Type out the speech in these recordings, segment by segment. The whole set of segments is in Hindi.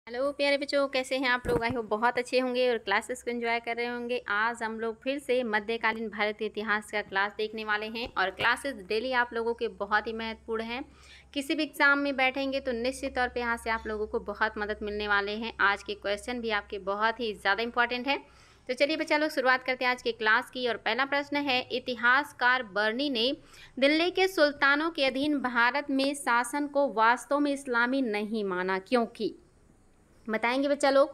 हेलो प्यारे बच्चों, कैसे हैं आप लोग। आई होप बहुत अच्छे होंगे और क्लासेस को एंजॉय कर रहे होंगे। आज हम लोग फिर से मध्यकालीन भारतीय इतिहास का क्लास देखने वाले हैं और क्लासेस डेली आप लोगों के बहुत ही महत्वपूर्ण हैं। किसी भी एग्जाम में बैठेंगे तो निश्चित तौर पे यहाँ से आप लोगों को बहुत मदद मिलने वाले हैं। आज के क्वेश्चन भी आपके बहुत ही ज़्यादा इंपॉर्टेंट है। तो चलिए बच्चा लोग शुरुआत करते हैं आज की क्लास की। और पहला प्रश्न है, इतिहासकार बर्नी ने दिल्ली के सुल्तानों के अधीन भारत में शासन को वास्तव में इस्लामी नहीं माना, क्योंकि बताएंगे बच्चा लोग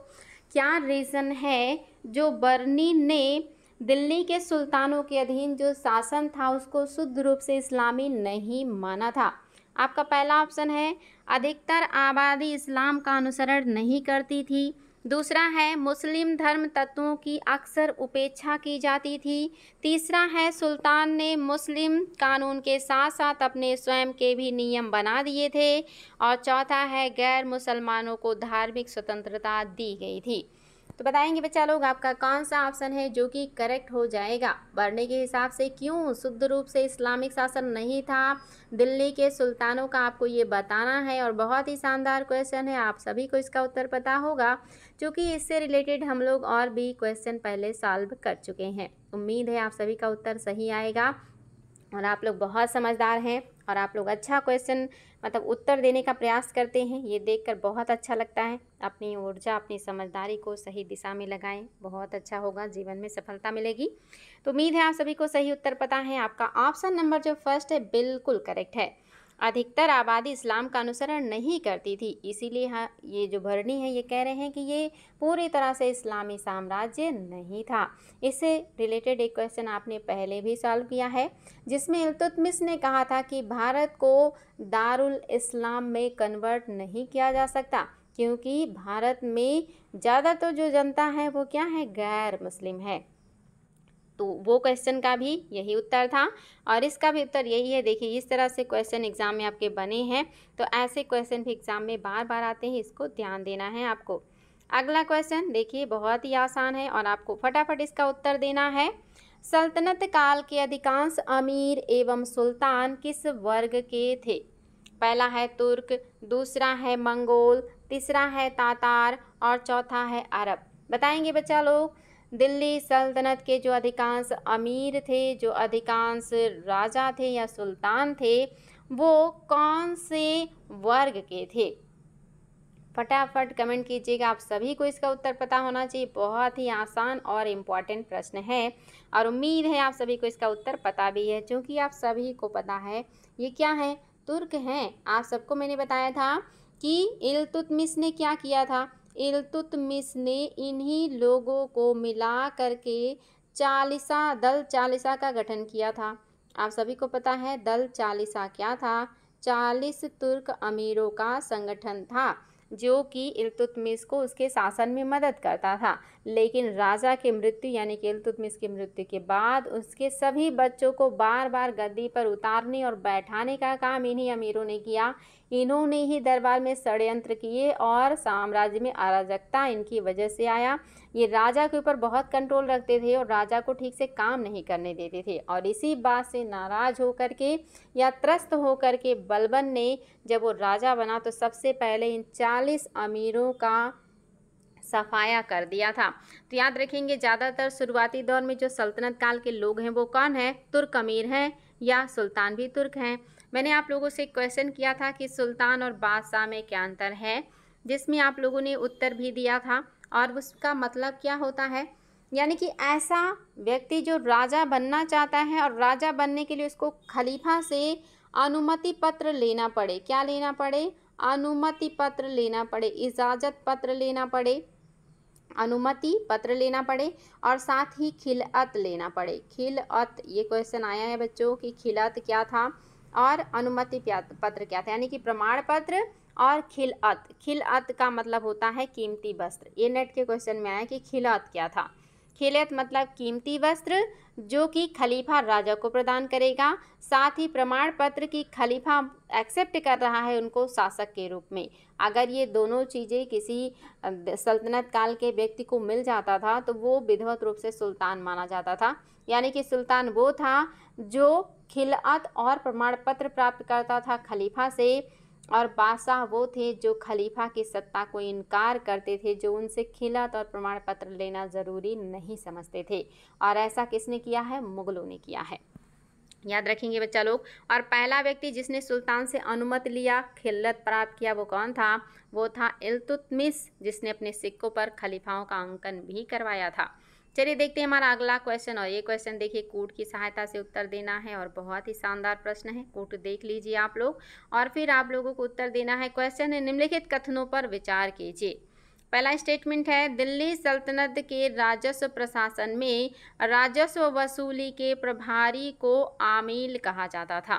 क्या रीज़न है जो बर्नी ने दिल्ली के सुल्तानों के अधीन जो शासन था उसको शुद्ध रूप से इस्लामी नहीं माना था। आपका पहला ऑप्शन है, अधिकतर आबादी इस्लाम का अनुसरण नहीं करती थी। दूसरा है, मुस्लिम धर्म तत्वों की अक्सर उपेक्षा की जाती थी। तीसरा है, सुल्तान ने मुस्लिम कानून के साथ साथ अपने स्वयं के भी नियम बना दिए थे। और चौथा है, गैर मुसलमानों को धार्मिक स्वतंत्रता दी गई थी। तो बताएंगे बच्चा लोग आपका कौन सा ऑप्शन है जो कि करेक्ट हो जाएगा। बर्नी के हिसाब से क्यों शुद्ध रूप से इस्लामिक शासन नहीं था दिल्ली के सुल्तानों का, आपको ये बताना है। और बहुत ही शानदार क्वेश्चन है, आप सभी को इसका उत्तर पता होगा क्योंकि इससे रिलेटेड हम लोग और भी क्वेश्चन पहले सॉल्व कर चुके हैं। उम्मीद है आप सभी का उत्तर सही आएगा और आप लोग बहुत समझदार हैं और आप लोग अच्छा क्वेश्चन मतलब उत्तर देने का प्रयास करते हैं। ये देखकर बहुत अच्छा लगता है। अपनी ऊर्जा अपनी समझदारी को सही दिशा में लगाएं, बहुत अच्छा होगा, जीवन में सफलता मिलेगी। तो उम्मीद है आप सभी को सही उत्तर पता है। आपका ऑप्शन नंबर जो फर्स्ट है बिल्कुल करेक्ट है। अधिकतर आबादी इस्लाम का अनुसरण नहीं करती थी, इसीलिए हाँ ये जो बर्नी है ये कह रहे हैं कि ये पूरी तरह से इस्लामी साम्राज्य नहीं था। इससे रिलेटेड एक क्वेश्चन आपने पहले भी सॉल्व किया है जिसमें इल्तुतमिश ने कहा था कि भारत को दारुल इस्लाम में कन्वर्ट नहीं किया जा सकता क्योंकि भारत में ज़्यादातर जो जनता है वो क्या है, गैर मुस्लिम है। तो वो क्वेश्चन का भी यही उत्तर था और इसका भी उत्तर यही है। देखिए इस तरह से क्वेश्चन एग्जाम में आपके बने हैं तो ऐसे क्वेश्चन भी एग्जाम में बार बार आते हैं, इसको ध्यान देना है आपको। अगला क्वेश्चन देखिए बहुत ही आसान है और आपको फटाफट इसका उत्तर देना है। सल्तनत काल के अधिकांश अमीर एवं सुल्तान किस वर्ग के थे। पहला है तुर्क, दूसरा है मंगोल, तीसरा है तातार और चौथा है अरब। बताएंगे बच्चा लोग दिल्ली सल्तनत के जो अधिकांश अमीर थे, जो अधिकांश राजा थे या सुल्तान थे, वो कौन से वर्ग के थे। फटाफट कमेंट कीजिएगा, आप सभी को इसका उत्तर पता होना चाहिए। बहुत ही आसान और इम्पॉर्टेंट प्रश्न है और उम्मीद है आप सभी को इसका उत्तर पता भी है क्योंकि आप सभी को पता है ये क्या है, तुर्क हैं। आप सबको मैंने बताया था कि इल्तुतमिश ने क्या किया था, इल्तुतमिश ने इन्हीं लोगों को मिला करके दल चालीसा का गठन किया था। आप सभी को पता है दल चालीसा क्या था, 40 तुर्क अमीरों का संगठन था जो कि इल्तुतमिश को उसके शासन में मदद करता था। लेकिन राजा की मृत्यु यानी कि इल्तुतमिश की मृत्यु के बाद उसके सभी बच्चों को बार बार गद्दी पर उतारने और बैठाने का काम इन्हीं अमीरों ने किया। इन्होंने ही दरबार में षड्यंत्र किए और साम्राज्य में अराजकता इनकी वजह से आया। ये राजा के ऊपर बहुत कंट्रोल रखते थे और राजा को ठीक से काम नहीं करने देते थे और इसी बात से नाराज होकर के या त्रस्त होकर के बलबन ने जब वो राजा बना तो सबसे पहले इन 40 अमीरों का सफाया कर दिया था। तो याद रखेंगे ज़्यादातर शुरुआती दौर में जो सल्तनत काल के लोग हैं वो कौन है, तुर्क अमीर हैं या सुल्तान भी तुर्क हैं। मैंने आप लोगों से क्वेश्चन किया था कि सुल्तान और बादशाह में क्या अंतर है, जिसमें आप लोगों ने उत्तर भी दिया था और उसका मतलब क्या होता है, यानी कि ऐसा व्यक्ति जो राजा बनना चाहता है और राजा बनने के लिए उसको खलीफा से अनुमति पत्र लेना पड़े। क्या लेना पड़े, अनुमति पत्र लेना पड़े, इजाज़त पत्र लेना पड़े, अनुमति पत्र लेना पड़े और साथ ही खिलअत लेना पड़े। खिलअत ये क्वेश्चन आया है बच्चों कि खिलअत क्या था और अनुमति पत्र क्या था, यानी कि प्रमाण पत्र और खिलअत। खिलअत का मतलब होता है कीमती वस्त्र। ये नेट के क्वेश्चन में आया कि खिलअत क्या था। खिलअत मतलब कीमती वस्त्र जो कि खलीफा राजा को प्रदान करेगा, साथ ही प्रमाण पत्र की खलीफा एक्सेप्ट कर रहा है उनको शासक के रूप में। अगर ये दोनों चीज़ें किसी सल्तनत काल के व्यक्ति को मिल जाता था तो वो विधिवत रूप से सुल्तान माना जाता था। यानी कि सुल्तान वो था जो खिलअत और प्रमाण पत्र प्राप्त करता था खलीफा से और बादशाह वो थे जो खलीफा की सत्ता को इनकार करते थे, जो उनसे खिलत और प्रमाण पत्र लेना ज़रूरी नहीं समझते थे। और ऐसा किसने किया है? मुगलों ने किया है, याद रखेंगे बच्चा लोग। और पहला व्यक्ति जिसने सुल्तान से अनुमति लिया, खिल्लत प्राप्त किया, वो कौन था? वो था इल्तुतमिश, जिसने अपने सिक्कों पर खलीफाओं का अंकन भी करवाया था। चलिए देखते हैं हमारा अगला क्वेश्चन। और ये क्वेश्चन देखिए, कूट की सहायता से उत्तर देना है और बहुत ही शानदार प्रश्न है। कूट देख लीजिए आप लोग और फिर आप लोगों को उत्तर देना है। क्वेश्चन है, निम्नलिखित कथनों पर विचार कीजिए। पहला स्टेटमेंट है, दिल्ली सल्तनत के राजस्व प्रशासन में राजस्व वसूली के प्रभारी को आमील कहा जाता था।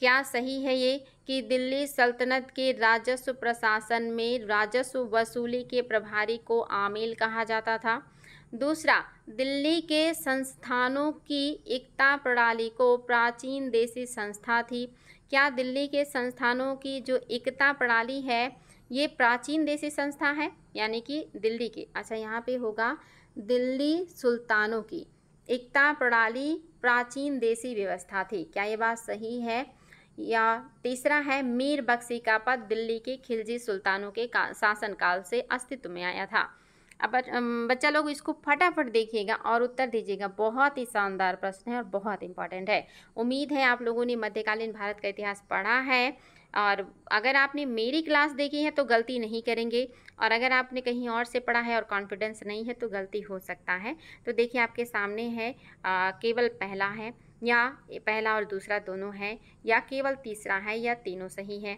क्या सही है ये कि दिल्ली सल्तनत के राजस्व प्रशासन में राजस्व वसूली के प्रभारी को आमील कहा जाता था? दूसरा, दिल्ली के संस्थानों की एकता प्रणाली को प्राचीन देशी संस्था थी। क्या दिल्ली के संस्थानों की जो एकता प्रणाली है ये प्राचीन देशी संस्था है? यानी कि दिल्ली की, अच्छा यहाँ पे होगा दिल्ली सुल्तानों की एकता प्रणाली प्राचीन देशी व्यवस्था थी। क्या ये बात सही है? या तीसरा है, मीर बख्शी का पद दिल्ली के खिलजी सुल्तानों के शासनकाल से अस्तित्व में आया था। अब बच्चा लोग इसको फटाफट देखिएगा और उत्तर दीजिएगा। बहुत ही शानदार प्रश्न है और बहुत इंपॉर्टेंट है। उम्मीद है आप लोगों ने मध्यकालीन भारत का इतिहास पढ़ा है और अगर आपने मेरी क्लास देखी है तो गलती नहीं करेंगे, और अगर आपने कहीं और से पढ़ा है और कॉन्फिडेंस नहीं है तो गलती हो सकता है। तो देखिए आपके सामने है, केवल पहला है या पहला और दूसरा दोनों है, या केवल तीसरा है, या तीनों सही है।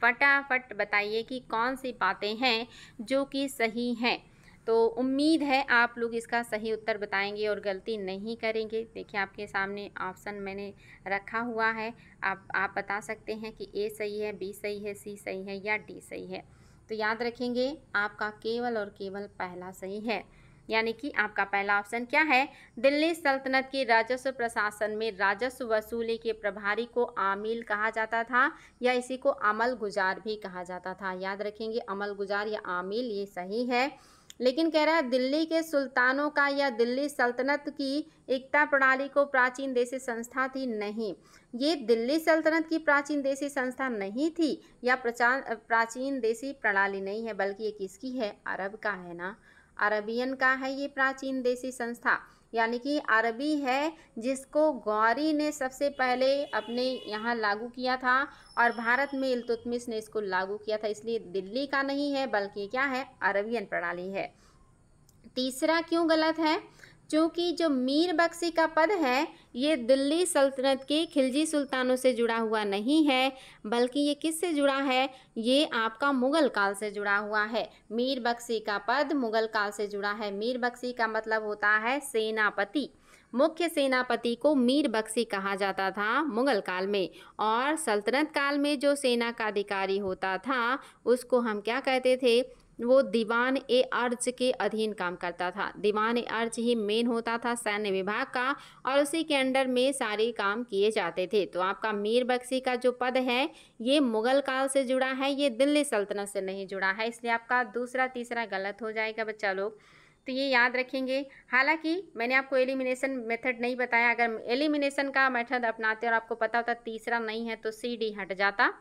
फटाफट बताइए कि कौन सी बातें हैं जो कि सही हैं। तो उम्मीद है आप लोग इसका सही उत्तर बताएंगे और गलती नहीं करेंगे। देखिए आपके सामने ऑप्शन मैंने रखा हुआ है, आप बता सकते हैं कि ए सही है, बी सही है, सी सही है या डी सही है। तो याद रखेंगे आपका केवल और केवल पहला सही है, यानी कि आपका पहला ऑप्शन क्या है? दिल्ली सल्तनत के राजस्व प्रशासन में राजस्व वसूली के प्रभारी को आमील कहा जाता था, या इसी को अमल गुजार भी कहा जाता था। याद रखेंगे अमल गुजार या आमील ये सही है। लेकिन कह रहा है दिल्ली के सुल्तानों का या दिल्ली सल्तनत की एकता प्रणाली को प्राचीन देशी संस्था थी। नहीं, ये दिल्ली सल्तनत की प्राचीन देशी संस्था नहीं थी या प्राचीन देशी प्रणाली नहीं है, बल्कि ये किसकी है? अरब का है ना, अरबियन का है ये प्राचीन देशी संस्था। यानी कि अरबी है जिसको गौरी ने सबसे पहले अपने यहाँ लागू किया था और भारत में इल्तुतमिश ने इसको लागू किया था। इसलिए दिल्ली का नहीं है बल्कि क्या है? अरबियन प्रणाली है। तीसरा क्यों गलत है? क्योंकि जो मीर बख्शी का पद है ये दिल्ली सल्तनत के खिलजी सुल्तानों से जुड़ा हुआ नहीं है, बल्कि ये किससे जुड़ा है? ये आपका मुगल काल से जुड़ा हुआ है। मीर बख्शी का पद मुगल काल से जुड़ा है। मीर बख्शी का मतलब होता है सेनापति। मुख्य सेनापति को मीर बख्शी कहा जाता था मुगल काल में, और सल्तनत काल में जो सेना का अधिकारी होता था उसको हम क्या कहते थे? वो दीवान ए अर्ज के अधीन काम करता था। दीवान ए अर्ज ही मेन होता था सैन्य विभाग का, और उसी के अंडर में सारे काम किए जाते थे। तो आपका मीर बख्शी का जो पद है ये मुगल काल से जुड़ा है, ये दिल्ली सल्तनत से नहीं जुड़ा है। इसलिए आपका दूसरा तीसरा गलत हो जाएगा बच्चा लोग। तो ये याद रखेंगे। हालांकि मैंने आपको एलिमिनेशन मेथड नहीं बताया। अगर एलिमिनेशन का मेथड अपनाते और आपको पता होता तीसरा नहीं है तो सी डी हट जाता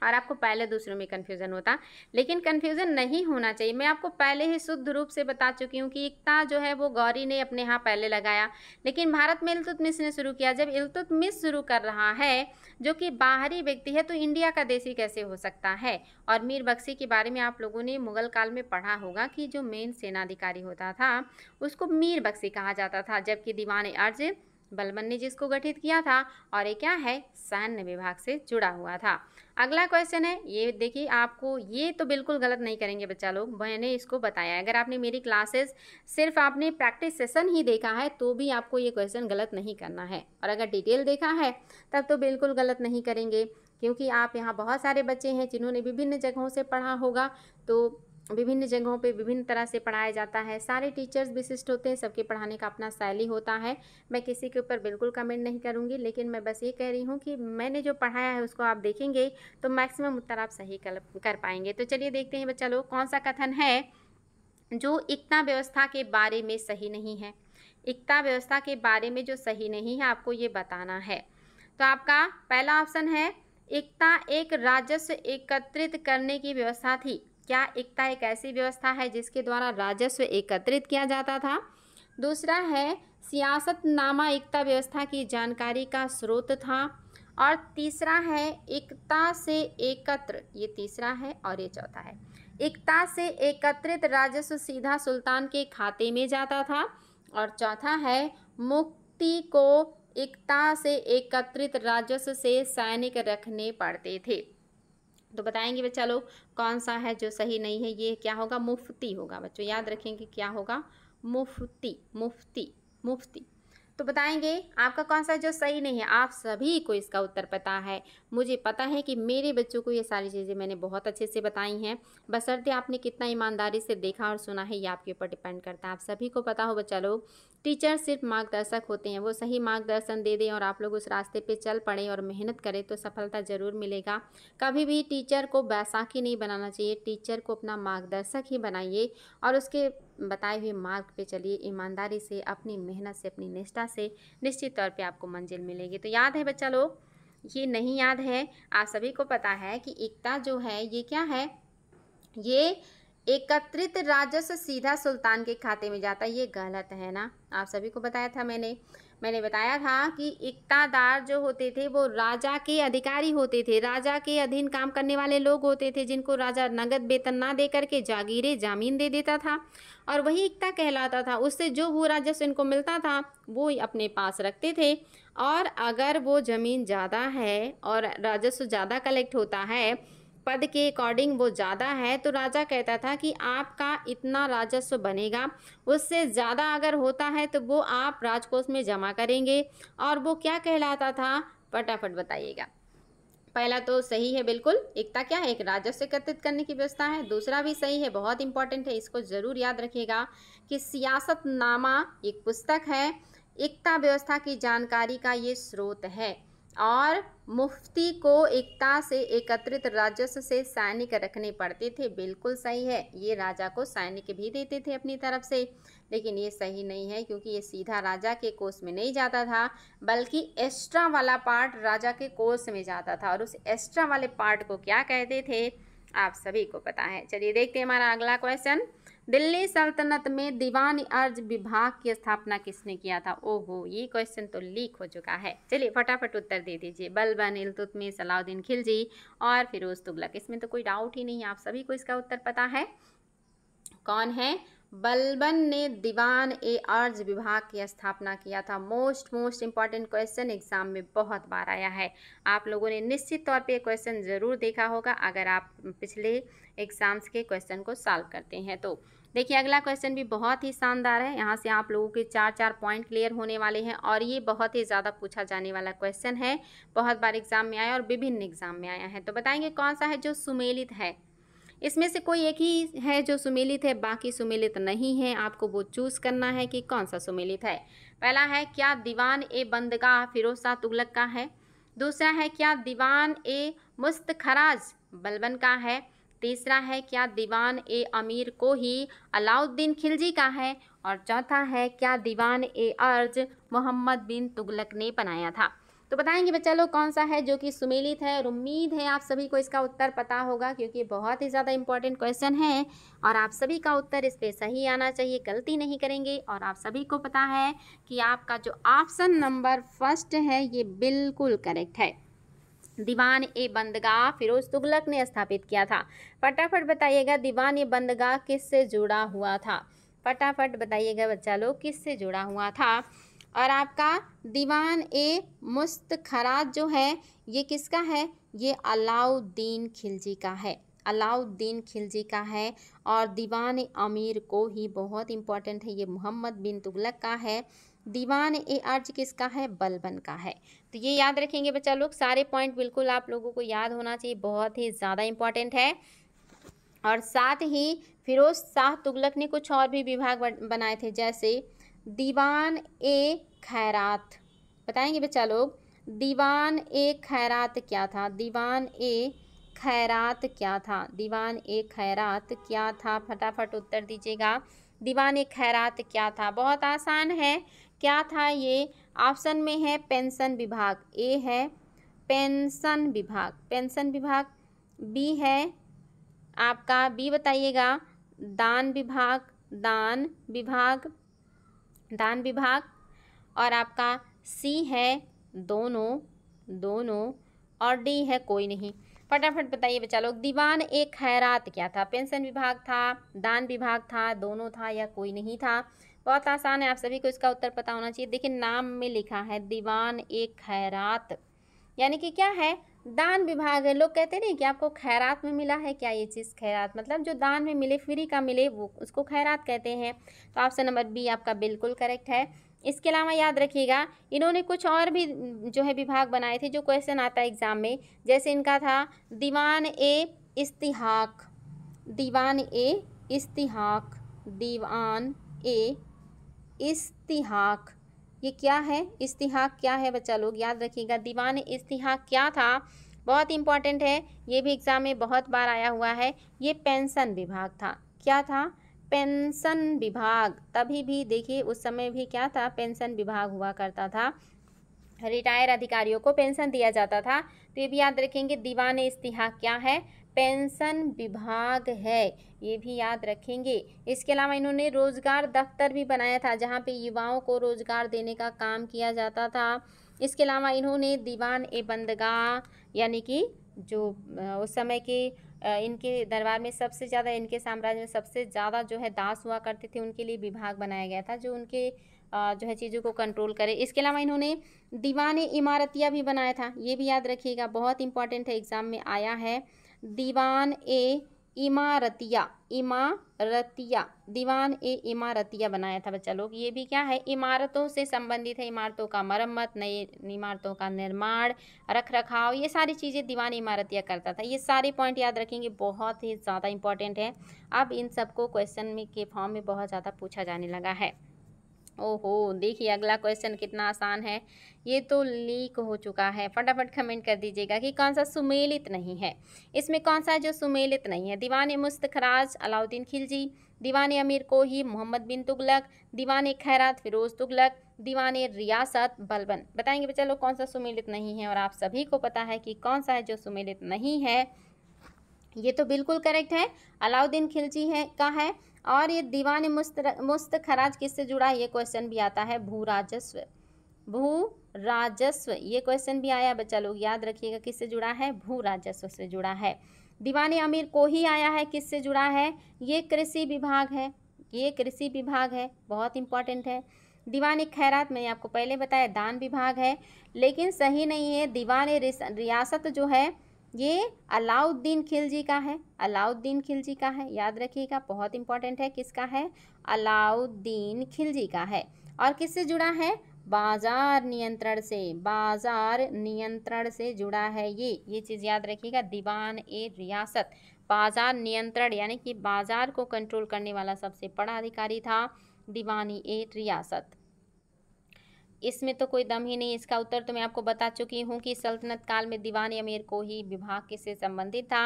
और आपको पहले दूसरों में कन्फ्यूज़न होता, लेकिन कन्फ्यूज़न नहीं होना चाहिए। मैं आपको पहले ही शुद्ध रूप से बता चुकी हूँ कि एकता जो है वो गौरी ने अपने यहाँ पहले लगाया, लेकिन भारत में इल्तुतमिश ने शुरू किया। जब इल्तुतमिश शुरू कर रहा है जो कि बाहरी व्यक्ति है तो इंडिया का देशी कैसे हो सकता है? और मीर बख्शी के बारे में आप लोगों ने मुगल काल में पढ़ा होगा कि जो मेन सेनाधिकारी होता था उसको मीर बख्शी कहा जाता था, जबकि दीवान अर्ज बलबन ने जिसको गठित किया था, और ये क्या है? सैन्य विभाग से जुड़ा हुआ था। अगला क्वेश्चन है, ये देखिए आपको ये तो बिल्कुल गलत नहीं करेंगे बच्चा लोग, मैंने इसको बताया। अगर आपने मेरी क्लासेस सिर्फ आपने प्रैक्टिस सेशन ही देखा है तो भी आपको ये क्वेश्चन गलत नहीं करना है, और अगर डिटेल देखा है तब तो बिल्कुल गलत नहीं करेंगे, क्योंकि आप यहाँ बहुत सारे बच्चे हैं जिन्होंने विभिन्न जगहों से पढ़ा होगा। तो विभिन्न जगहों पे विभिन्न तरह से पढ़ाया जाता है। सारे टीचर्स विशिष्ट होते हैं, सबके पढ़ाने का अपना शैली होता है। मैं किसी के ऊपर बिल्कुल कमेंट नहीं करूँगी, लेकिन मैं बस ये कह रही हूँ कि मैंने जो पढ़ाया है उसको आप देखेंगे तो मैक्सिमम उत्तर आप सही कर पाएंगे। तो चलिए देखते हैं बच्चा लोग, कौन सा कथन है जो एकता व्यवस्था के बारे में सही नहीं है। एकता व्यवस्था के बारे में जो सही नहीं है आपको ये बताना है। तो आपका पहला ऑप्शन है एकता एक राजस्व एकत्रित करने की व्यवस्था थी। क्या एकता एक ऐसी व्यवस्था है जिसके द्वारा राजस्व एकत्रित किया जाता था? दूसरा है सियासतनामा एकता व्यवस्था की जानकारी का स्रोत था। और तीसरा है एकता से एकत्र, ये तीसरा है और ये चौथा है, एकता से एकत्रित राजस्व सीधा सुल्तान के खाते में जाता था। और चौथा है मुफ्ती को एकता से एकत्रित राजस्व से सैनिक रखने पड़ते थे। तो बताएंगे बच्चा लोग कौन सा है जो सही नहीं है। ये क्या होगा? मुफ्ती होगा। बच्चों याद रखेंगे क्या होगा? मुफ्ती, मुफ्ती, मुफ्ती। तो बताएंगे आपका कौन सा जो सही नहीं है। आप सभी को इसका उत्तर पता है। मुझे पता है कि मेरे बच्चों को ये सारी चीज़ें मैंने बहुत अच्छे से बताई हैं, बशर्ते आपने कितना ईमानदारी से देखा और सुना है, ये आपके ऊपर डिपेंड करता है। आप सभी को पता हो बच्चा लोग, टीचर सिर्फ मार्गदर्शक होते हैं, वो सही मार्गदर्शन दे दें और आप लोग उस रास्ते पे चल पड़े और मेहनत करें तो सफलता ज़रूर मिलेगा। कभी भी टीचर को बैसाखी नहीं बनाना चाहिए, टीचर को अपना मार्गदर्शक ही बनाइए और उसके बताए हुए मार्ग पे चलिए ईमानदारी से, अपनी मेहनत से, अपनी निष्ठा से, निश्चित तौर पे आपको मंजिल मिलेगी। तो याद है बच्चा लोग? ये नहीं याद है? आप सभी को पता है कि एकता जो है ये क्या है? ये एकत्रित राजस्व सीधा सुल्तान के खाते में जाता है। ये गलत है ना? आप सभी को बताया था मैंने बताया था कि इक्तादार जो होते थे वो राजा के अधिकारी होते थे, राजा के अधीन काम करने वाले लोग होते थे, जिनको राजा नगद वेतन ना दे करके जागीरें जामीन दे देता था और वही इक्ता कहलाता था। उससे जो वो राजस्व इनको मिलता था वो अपने पास रखते थे। और अगर वो ज़मीन ज़्यादा है और राजस्व ज़्यादा कलेक्ट होता है, पद के अकॉर्डिंग वो ज़्यादा है, तो राजा कहता था कि आपका इतना राजस्व बनेगा, उससे ज़्यादा अगर होता है तो वो आप राजकोष में जमा करेंगे। और वो क्या कहलाता था? फटाफट बताइएगा। पहला तो सही है बिल्कुल, एकता क्या है? एक राजस्व एकत्रित करने की व्यवस्था है। दूसरा भी सही है, बहुत इंपॉर्टेंट है, इसको ज़रूर याद रखिएगा कि सियासतनामा एक पुस्तक है, एकता व्यवस्था की जानकारी का ये स्रोत है। और मुफ्ती को एकता से एकत्रित राजस्व से सैनिक रखने पड़ते थे, बिल्कुल सही है। ये राजा को सैनिक भी देते थे अपनी तरफ से, लेकिन ये सही नहीं है क्योंकि ये सीधा राजा के कोष में नहीं जाता था, बल्कि एक्स्ट्रा वाला पार्ट राजा के कोष में जाता था। और उस एक्स्ट्रा वाले पार्ट को क्या कहते थे? आप सभी को पता है। चलिए देखते हैं हमारा अगला क्वेश्चन। दिल्ली सल्तनत में दीवान अर्ज विभाग की स्थापना किसने किया था? ओहो, ये क्वेश्चन तो लीक हो चुका है। चलिए फटाफट उत्तर दे दीजिए। बलबन, इल्तुतमिश, अलाउद्दीन खिलजी और फिरोज तुगलक। इसमें तो कोई डाउट ही नहीं है, आप सभी को इसका उत्तर पता है। कौन है? बलबन ने दीवान ए अर्ज विभाग की स्थापना किया था। मोस्ट इंपॉर्टेंट क्वेश्चन, एग्जाम में बहुत बार आया है। आप लोगों ने निश्चित तौर पे क्वेश्चन ज़रूर देखा होगा अगर आप पिछले एग्जाम्स के क्वेश्चन को सॉल्व करते हैं तो। देखिए अगला क्वेश्चन भी बहुत ही शानदार है। यहाँ से आप लोगों के 4 पॉइंट क्लियर होने वाले हैं और ये बहुत ही ज़्यादा पूछा जाने वाला क्वेश्चन है, बहुत बार एग्जाम में आया और विभिन्न एग्जाम में आया है। तो बताएंगे कौन सा है जो सुमेलित है? इसमें से कोई एक ही है जो सुमेलित है, बाकी सुमेलित नहीं है। आपको वो चूज़ करना है कि कौन सा सुमेलित है। पहला है क्या दीवान ए बंदगाह फिरोज शाह तुगलक का है। दूसरा है क्या दीवान ए मुस्तखराज बलबन का है। तीसरा है क्या दीवान ए अमीर को ही अलाउद्दीन खिलजी का है। और चौथा है क्या दीवान ए अर्ज मोहम्मद बिन तुगलक ने बनाया था। तो बताएंगे बच्चा लोग कौन सा है जो कि सुमेलित है। और उम्मीद है आप सभी को इसका उत्तर पता होगा क्योंकि बहुत ही ज़्यादा इंपॉर्टेंट क्वेश्चन है और आप सभी का उत्तर इस पर सही आना चाहिए, गलती नहीं करेंगे। और आप सभी को पता है कि आपका जो ऑप्शन नंबर फर्स्ट है ये बिल्कुल करेक्ट है। दीवान ए बंदगाह फिरोज तुगलक ने स्थापित किया था। फटाफट बताइएगा दीवान ए बंदगाह किससे जुड़ा हुआ था। फटाफट बताइएगा बच्चा लोग किससे जुड़ा हुआ था। और आपका दीवान ए मुस्तखराज जो है ये किसका है? ये अलाउद्दीन खिलजी का है, अलाउद्दीन खिलजी का है। और दीवान अमीर को ही बहुत इंपॉर्टेंट है, ये मोहम्मद बिन तुगलक का है। दीवान ए अर्ज किसका है? बलबन का है। तो ये याद रखेंगे बच्चा लोग, सारे पॉइंट बिल्कुल आप लोगों को याद होना चाहिए, बहुत ही ज़्यादा इंपॉर्टेंट है। और साथ ही फिरोज शाह तुगलक ने कुछ और भी विभाग बनाए थे, जैसे दीवान ए खैरात। बताएंगे बच्चा लोग दीवान ए खैरात क्या था? दीवान ए खैरात क्या था? दीवान ए खैरात क्या था? फटाफट उत्तर दीजिएगा। दीवान ए खैरात क्या था? बहुत आसान है, क्या था ये? ऑप्शन में है पेंशन विभाग, ए है पेंशन विभाग, पेंशन विभाग। बी है आपका, बी बताइएगा दान विभाग, दान विभाग, दान विभाग। और आपका सी है दोनों, दोनों। और डी है कोई नहीं। फटाफट बताइए बच्चा लोग, दीवान ए खैरात क्या था? पेंशन विभाग था, दान विभाग था, दोनों था या कोई नहीं था? बहुत आसान है, आप सभी को इसका उत्तर पता होना चाहिए। देखिए नाम में लिखा है दीवान ए खैरात, यानी कि क्या है? दान विभाग है। लोग कहते नहीं कि आपको खैरात में मिला है क्या ये चीज़? खैरात मतलब जो दान में मिले, फ्री का मिले, वो उसको खैरात कहते हैं। तो ऑप्शन नंबर बी आपका बिल्कुल करेक्ट है। इसके अलावा याद रखिएगा, इन्होंने कुछ और भी जो है विभाग बनाए थे जो क्वेश्चन आता है एग्जाम में। जैसे इनका था दीवान ए इस्तिहाक, दीवान ए इस्तिहाक, दीवान ए इस्तिहाक। ये क्या है? इस्तिहाक क्या है बच्चा लोग? याद रखिएगा, दीवान इस्तिहाक क्या था? बहुत इंपॉर्टेंट है, ये भी एग्जाम में बहुत बार आया हुआ है। ये पेंशन विभाग था। क्या था? पेंशन विभाग। तभी भी देखिए उस समय भी क्या था? पेंशन विभाग हुआ करता था, रिटायर अधिकारियों को पेंशन दिया जाता था। तो ये भी याद रखेंगे, दीवान इस्तिहाक क्या है? पेंशन विभाग है, ये भी याद रखेंगे। इसके अलावा इन्होंने रोजगार दफ्तर भी बनाया था, जहाँ पे युवाओं को रोजगार देने का काम किया जाता था। इसके अलावा इन्होंने दीवान ए बंदगाह, यानी कि जो उस समय के इनके दरबार में सबसे ज़्यादा, इनके साम्राज्य में सबसे ज़्यादा जो है दास हुआ करते थे, उनके लिए विभाग बनाया गया था जो उनके जो है चीज़ों को कंट्रोल करे। इसके अलावा इन्होंने दीवान इमारतिया भी बनाया था, ये भी याद रखिएगा, बहुत इंपॉर्टेंट है, एग्जाम में आया है। दीवान ए इमारतिया, इमारतिया, दीवान ए इमारतिया बनाया था बच्चा लोग। ये भी क्या है? इमारतों से संबंधित है, इमारतों का मरम्मत, नई इमारतों का निर्माण, रख रखाव, ये सारी चीज़ें दीवान इमारतिया करता था। ये सारे पॉइंट याद रखेंगे, बहुत ही ज़्यादा इंपॉर्टेंट है। अब इन सबको क्वेश्चन में के फॉर्म में बहुत ज़्यादा पूछा जाने लगा है। ओहो, देखिए अगला क्वेश्चन कितना आसान है, ये तो लीक हो चुका है। फटाफट कमेंट कर दीजिएगा कि कौन सा सुमेलित नहीं है। इसमें कौन सा है जो सुमेलित नहीं है? दीवान मुस्तखराज अलाउद्दीन खिलजी, दीवान अमीर कोही मोहम्मद बिन तुगलक, दीवान खैरात फिरोज तुगलक, दीवान रियासत बलबन। बताएंगे बच्चा लोग कौन सा सुमेलित नहीं है? और आप सभी को पता है कि कौन सा है जो सुमेलित नहीं है। ये तो बिल्कुल करेक्ट है, अलाउद्दीन खिलजी है का है। और ये दीवान मुस्तखराज किससे जुड़ा है? ये क्वेश्चन भी आता है, भू राजस्व, भू राजस्व, ये क्वेश्चन भी आया बच्चा लोग, याद रखिएगा किससे जुड़ा है? भू राजस्व से जुड़ा है। दीवान अमीर कोही आया है, किससे जुड़ा है? ये कृषि विभाग है, ये कृषि विभाग है, बहुत इंपॉर्टेंट है। दीवान खैरात मैंने आपको पहले बताया दान विभाग है, लेकिन सही नहीं है। दीवान रियासत जो है ये अलाउद्दीन खिलजी का है, अलाउद्दीन खिलजी का है, याद रखिएगा, बहुत इंपॉर्टेंट है। किसका है? अलाउद्दीन खिलजी का है। और किससे जुड़ा है? बाजार नियंत्रण से, बाजार नियंत्रण से जुड़ा है ये चीज़ याद रखिएगा। दीवान ए रियासत बाजार नियंत्रण, यानी कि बाजार को कंट्रोल करने वाला सबसे बड़ा अधिकारी था दीवानी ए रियासत। इसमें तो कोई दम ही नहीं। इसका उत्तर तो मैं आपको बता चुकी हूँ कि सल्तनत काल में दीवान अमीर कोही विभाग किससे संबंधित था।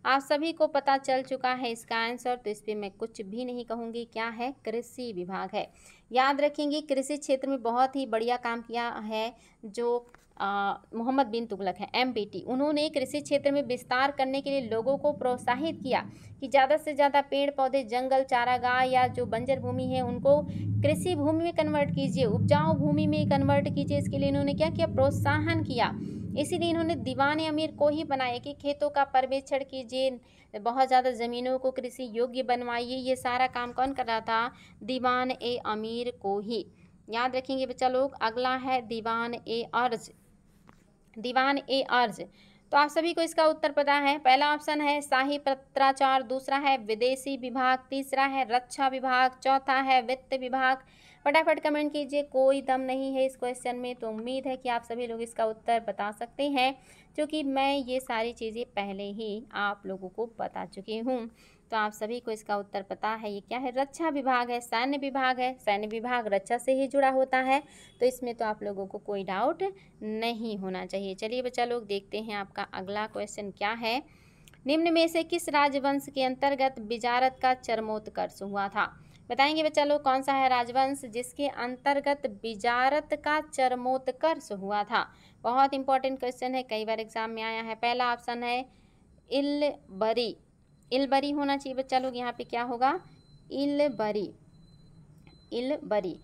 आप सभी को पता चल चुका है इसका आंसर, तो इस पर मैं कुछ भी नहीं कहूँगी। क्या है? कृषि विभाग है। याद रखेंगे, कृषि क्षेत्र में बहुत ही बढ़िया काम किया है जो मोहम्मद बिन तुगलक है, MBT। उन्होंने कृषि क्षेत्र में विस्तार करने के लिए लोगों को प्रोत्साहित किया कि ज़्यादा से ज़्यादा पेड़ पौधे, जंगल, चारागाह या जो बंजर भूमि है उनको कृषि भूमि में कन्वर्ट कीजिए, उपजाऊ भूमि में कन्वर्ट कीजिए। इसके लिए इन्होंने क्या किया? प्रोत्साहन किया। इसीलिए इन्होंने दीवान अमीर को ही बनाया कि खेतों का पर्यवेक्षण कीजिए, बहुत ज़्यादा ज़मीनों को कृषि योग्य बनवाइए। ये सारा काम कौन कर रहा था? दीवान ए अमीर को ही। याद रखेंगे बच्चा लोग। अगला है दीवान ए अर्ज, दीवान ए अर्ज। तो आप सभी को इसका उत्तर पता है। पहला ऑप्शन है शाही पत्राचार, दूसरा है विदेशी विभाग, तीसरा है रक्षा विभाग, चौथा है वित्त विभाग। फटाफट कमेंट कीजिए, कोई दम नहीं है इस क्वेश्चन में। तो उम्मीद है कि आप सभी लोग इसका उत्तर बता सकते हैं, क्योंकि मैं ये सारी चीज़ें पहले ही आप लोगों को बता चुकी हूँ। तो आप सभी को इसका उत्तर पता है। ये क्या है? रक्षा विभाग है, सैन्य विभाग है। सैन्य विभाग रक्षा से ही जुड़ा होता है, तो इसमें तो आप लोगों को कोई डाउट नहीं होना चाहिए। चलिए बच्चा लोग देखते हैं आपका अगला क्वेश्चन क्या है। निम्न में से किस राजवंश के अंतर्गत बिजारत का चरमोत्कर्ष हुआ था? बताएंगे बच्चा लोग कौन सा है राजवंश जिसके अंतर्गत बिजारत का चरमोत्कर्ष हुआ था। बहुत इंपॉर्टेंट क्वेश्चन है, कई बार एग्जाम में आया है। पहला ऑप्शन है इलबरी, इलबरी होना चाहिए बच्चा लोग, यहाँ पे क्या होगा इलबरी, इलबरी,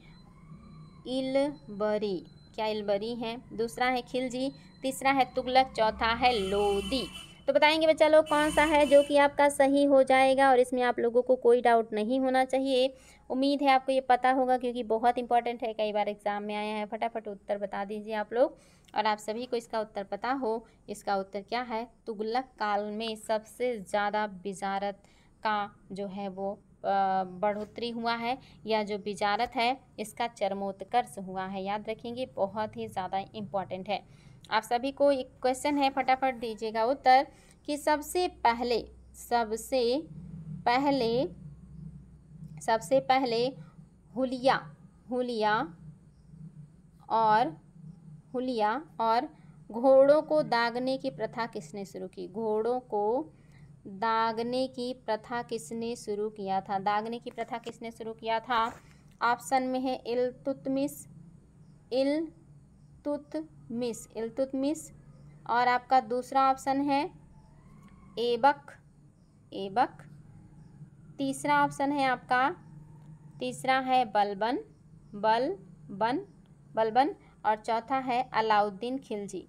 इलबरी, क्या इलबरी है। दूसरा है खिलजी, तीसरा है तुगलक, चौथा है लोदी। तो बताएंगे बच्चा लोग कौन सा है जो कि आपका सही हो जाएगा, और इसमें आप लोगों को कोई डाउट नहीं होना चाहिए। उम्मीद है आपको ये पता होगा क्योंकि बहुत इंपॉर्टेंट है, कई बार एग्जाम में आया है। फटाफट उत्तर बता दीजिए आप लोग, और आप सभी को इसका उत्तर पता हो। इसका उत्तर क्या है, तुगलक काल में सबसे ज़्यादा बिजारत का जो है वो बढ़ोतरी हुआ है, या जो बिजारत है इसका चरमोत्कर्ष हुआ है। याद रखेंगे, बहुत ही ज़्यादा इम्पॉर्टेंट है। आप सभी को एक क्वेश्चन है, फटाफट दीजिएगा उत्तर कि सबसे पहले हुलिया और घोड़ों को दागने की प्रथा किसने शुरू की। घोड़ों को दागने की प्रथा किसने शुरू किया था। दागने की प्रथा किसने शुरू किया था। ऑप्शन में है इल्तुतमिश, और आपका दूसरा ऑप्शन है ऐबक, तीसरा ऑप्शन है आपका, तीसरा है बलबन, और चौथा है अलाउद्दीन खिलजी।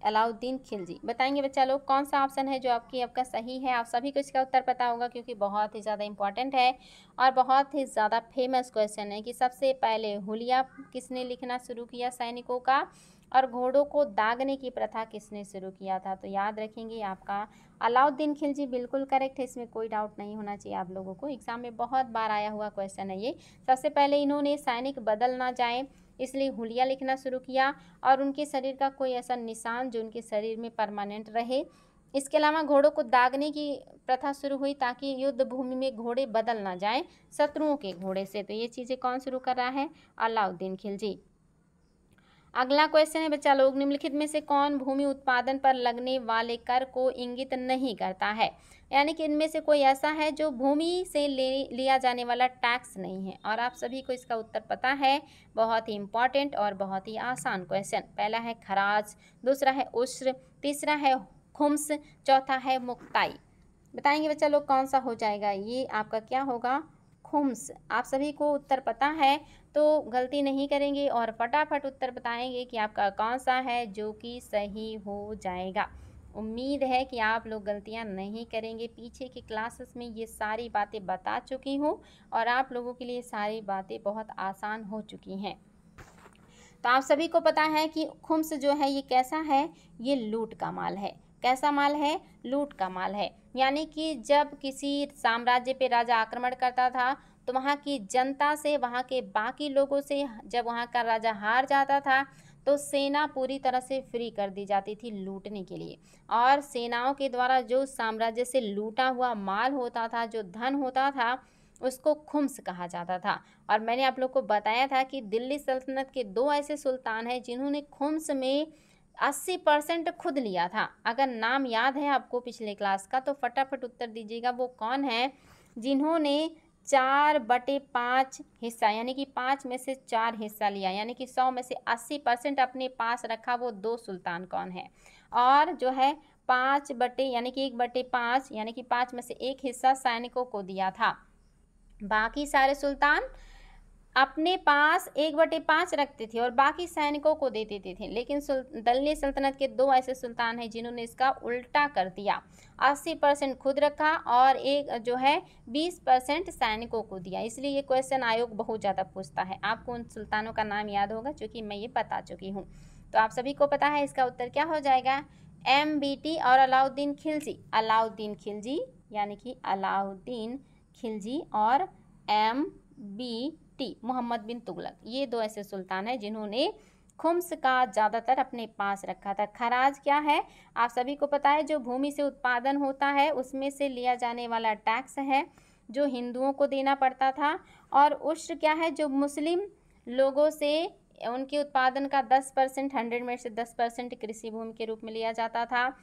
अलाउद्दीन खिलजी। बताएंगे बच्चा लोग कौन सा ऑप्शन है जो आपका सही है। आप सभी को इसका उत्तर पता होगा क्योंकि बहुत ही ज़्यादा इंपॉर्टेंट है और बहुत ही ज़्यादा फेमस क्वेश्चन है कि सबसे पहले हुलिया किसने लिखना शुरू किया सैनिकों का, और घोड़ों को दागने की प्रथा किसने शुरू किया था। तो याद रखेंगे आपका अलाउद्दीन खिलजी बिल्कुल करेक्ट है, इसमें कोई डाउट नहीं होना चाहिए आप लोगों को। एग्जाम में बहुत बार आया हुआ क्वेश्चन है ये। सबसे पहले इन्होंने सैनिक बदल ना जाए इसलिए हुलिया लिखना शुरू किया, और उनके शरीर का कोई ऐसा निशान जो उनके शरीर में परमानेंट रहे। इसके अलावा घोड़ों को दागने की प्रथा शुरू हुई ताकि युद्ध भूमि में घोड़े बदल ना जाएं शत्रुओं के घोड़े से। तो ये चीज़ें कौन शुरू कर रहा है, अलाउद्दीन खिलजी। अगला क्वेश्चन है बच्चा लोग, निम्नलिखित में से कौन भूमि उत्पादन पर लगने वाले कर को इंगित नहीं करता है। यानी कि इनमें से कोई ऐसा है जो भूमि से लिया जाने वाला टैक्स नहीं है, और आप सभी को इसका उत्तर पता है। बहुत ही इंपॉर्टेंट और बहुत ही आसान क्वेश्चन। पहला है खराज, दूसरा है उश्र, तीसरा है खुम्स, चौथा है मुक्ताई। बताएंगे बच्चा लोग कौन सा हो जाएगा, ये आपका क्या होगा, खुम्स। आप सभी को उत्तर पता है तो गलती नहीं करेंगे और फटाफट उत्तर बताएंगे कि आपका कौन सा है जो कि सही हो जाएगा। उम्मीद है कि आप लोग गलतियां नहीं करेंगे। पीछे की क्लासेस में ये सारी बातें बता चुकी हूँ और आप लोगों के लिए सारी बातें बहुत आसान हो चुकी हैं। तो आप सभी को पता है कि खुम्स जो है ये कैसा है, ये लूट का माल है। कैसा माल है, लूट का माल है। यानी कि जब किसी साम्राज्य पे राजा आक्रमण करता था तो वहाँ की जनता से, वहाँ के बाकी लोगों से, जब वहाँ का राजा हार जाता था तो सेना पूरी तरह से फ्री कर दी जाती थी लूटने के लिए, और सेनाओं के द्वारा जो साम्राज्य से लूटा हुआ माल होता था, जो धन होता था, उसको खुम्स कहा जाता था। और मैंने आप लोग को बताया था कि दिल्ली सल्तनत के 2 ऐसे सुल्तान हैं जिन्होंने खुम्स में 80% खुद लिया था। अगर नाम याद है आपको पिछले क्लास का तो फटाफट उत्तर दीजिएगा, वो कौन है जिन्होंने 4/5 हिस्सा यानी कि 5 में से 4 हिस्सा लिया, यानी कि 100 में से 80% अपने पास रखा। वो 2 सुल्तान कौन है, और जो है 5 बटे यानी कि 1/5 यानी कि 5 में से 1 हिस्सा सैनिकों को दिया था। बाकी सारे सुल्तान अपने पास 1/5 रखते थे और बाकी सैनिकों को दे देते थे। लेकिन दिल्ली सल्तनत के 2 ऐसे सुल्तान हैं जिन्होंने इसका उल्टा कर दिया, 80% खुद रखा और एक जो है 20% सैनिकों को दिया। इसलिए ये क्वेश्चन आयोग बहुत ज़्यादा पूछता है। आपको उन सुल्तानों का नाम याद होगा क्योंकि मैं ये बता चुकी हूँ। तो आप सभी को पता है इसका उत्तर क्या हो जाएगा, MBT और अलाउद्दीन खिलजी। अलाउद्दीन खिलजी यानी कि अलाउद्दीन खिलजी और MBT मोहम्मद बिन तुगलक, ये 2 ऐसे सुल्तान हैं जिन्होंने खुम्स का ज़्यादातर अपने पास रखा था। खराज क्या है, आप सभी को पता है, जो भूमि से उत्पादन होता है उसमें से लिया जाने वाला टैक्स है जो हिंदुओं को देना पड़ता था। और उश्र क्या है, जो मुस्लिम लोगों से उनके उत्पादन का 10%, 100 में से 10% कृषि भूमि के रूप में लिया जाता था।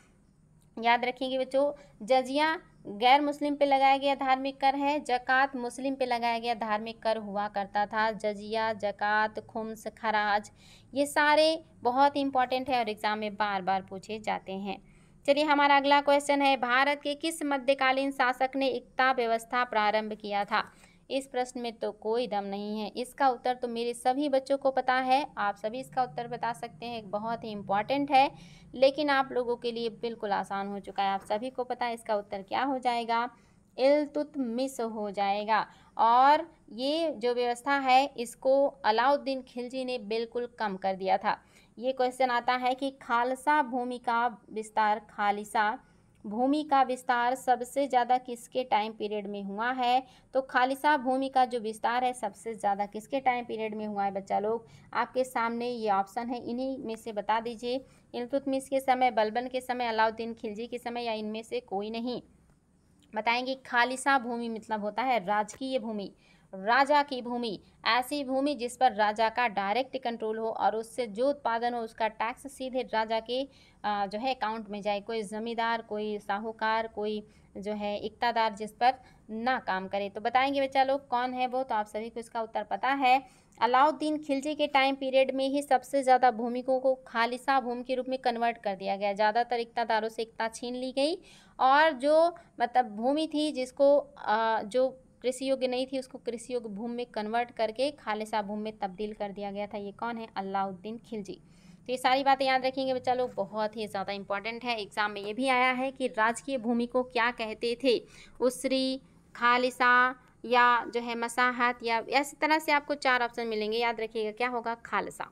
याद रखिएगा बच्चों, जजिया गैर मुस्लिम पे लगाया गया धार्मिक कर है, जक़ात मुस्लिम पे लगाया गया धार्मिक कर हुआ करता था। जजिया, जक़ात, खुम्स, खराज, ये सारे बहुत इंपॉर्टेंट है और एग्जाम में बार बार पूछे जाते हैं। चलिए हमारा अगला क्वेश्चन है, भारत के किस मध्यकालीन शासक ने इक्ता व्यवस्था प्रारंभ किया था? इस प्रश्न में तो कोई दम नहीं है, इसका उत्तर तो मेरे सभी बच्चों को पता है, आप सभी इसका उत्तर बता सकते हैं, बहुत ही इम्पॉर्टेंट है लेकिन आप लोगों के लिए बिल्कुल आसान हो चुका है। आप सभी को पता है इसका उत्तर क्या हो जाएगा, इल्तुतमिश हो जाएगा। और ये जो व्यवस्था है इसको अलाउद्दीन खिलजी ने बिल्कुल कम कर दिया था। ये क्वेश्चन आता है कि खालसा भूमि का विस्तार, खालिसा भूमि का विस्तार सबसे ज़्यादा किसके टाइम पीरियड में हुआ है? तो खालिसा भूमि का जो विस्तार है सबसे ज़्यादा किसके टाइम पीरियड में हुआ है बच्चा लोग? आपके सामने ये ऑप्शन है, इन्हीं में से बता दीजिए। इल्तुतमिश के समय, बलबन के समय, अलाउद्दीन खिलजी के समय, या इनमें से कोई नहीं? बताएंगे। खालिसा भूमि मतलब होता है राजकीय भूमि, राजा की भूमि, ऐसी भूमि जिस पर राजा का डायरेक्ट कंट्रोल हो और उससे जो उत्पादन हो उसका टैक्स सीधे राजा के जो है अकाउंट में जाए। कोई ज़मींदार, कोई साहूकार, कोई जो है इक्तादार जिस पर ना काम करे। तो बताएंगे बच्चा लोग कौन है वो? तो आप सभी को इसका उत्तर पता है। अलाउद्दीन खिलजी के टाइम पीरियड में ही सबसे ज़्यादा भूमिकों को खालिसा भूमि के रूप में कन्वर्ट कर दिया गया। ज़्यादातर इक्तादारों से इक्ता छीन ली गई और जो मतलब भूमि थी जिसको जो कृषि योग्य नहीं थी उसको कृषि योग्य भूमि में कन्वर्ट करके खालिसा भूमि में तब्दील कर दिया गया था। ये कौन है? अलाउद्दीन खिलजी। तो ये सारी बातें याद रखेंगे बच्चा लोग, बहुत ही ज़्यादा इंपॉर्टेंट है। एग्जाम में ये भी आया है कि राजकीय भूमि को क्या कहते थे? उसरी, खालिसा, या जो है मसाहत, या इस तरह से आपको 4 ऑप्शन मिलेंगे। याद रखिएगा क्या होगा? खालसा।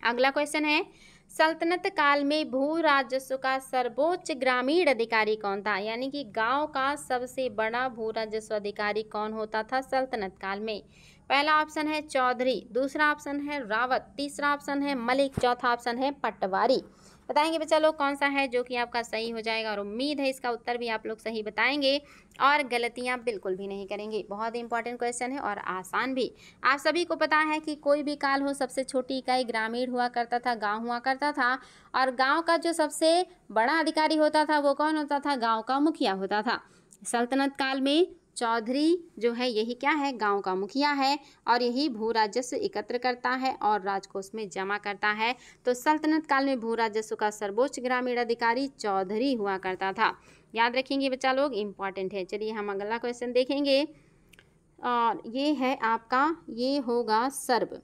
अगला क्वेश्चन है, सल्तनत काल में भू राजस्व का सर्वोच्च ग्रामीण अधिकारी कौन था? यानी कि गांव का सबसे बड़ा भू राजस्व अधिकारी कौन होता था सल्तनत काल में? पहला ऑप्शन है चौधरी, दूसरा ऑप्शन है रावत, तीसरा ऑप्शन है मलिक, चौथा ऑप्शन है पटवारी। बताएंगे बच्चा लोग कौन सा है जो कि आपका सही हो जाएगा, और उम्मीद है इसका उत्तर भी आप लोग सही बताएंगे और गलतियां बिल्कुल भी नहीं करेंगे। बहुत इंपॉर्टेंट क्वेश्चन है और आसान भी। आप सभी को पता है कि कोई भी काल हो सबसे छोटी इकाई ग्रामीण हुआ करता था, गांव हुआ करता था, और गांव का जो सबसे बड़ा अधिकारी होता था वो कौन होता था? गांव का मुखिया होता था। सल्तनत काल में चौधरी जो है यही क्या है? गांव का मुखिया है और यही भू राजस्व एकत्र करता है और राजकोष में जमा करता है। तो सल्तनत काल में भू राजस्व का सर्वोच्च ग्रामीण अधिकारी चौधरी हुआ करता था। याद रखेंगे बच्चा लोग, इम्पॉर्टेंट है। चलिए हम अगला क्वेश्चन देखेंगे और ये है आपका, ये होगा सर्व।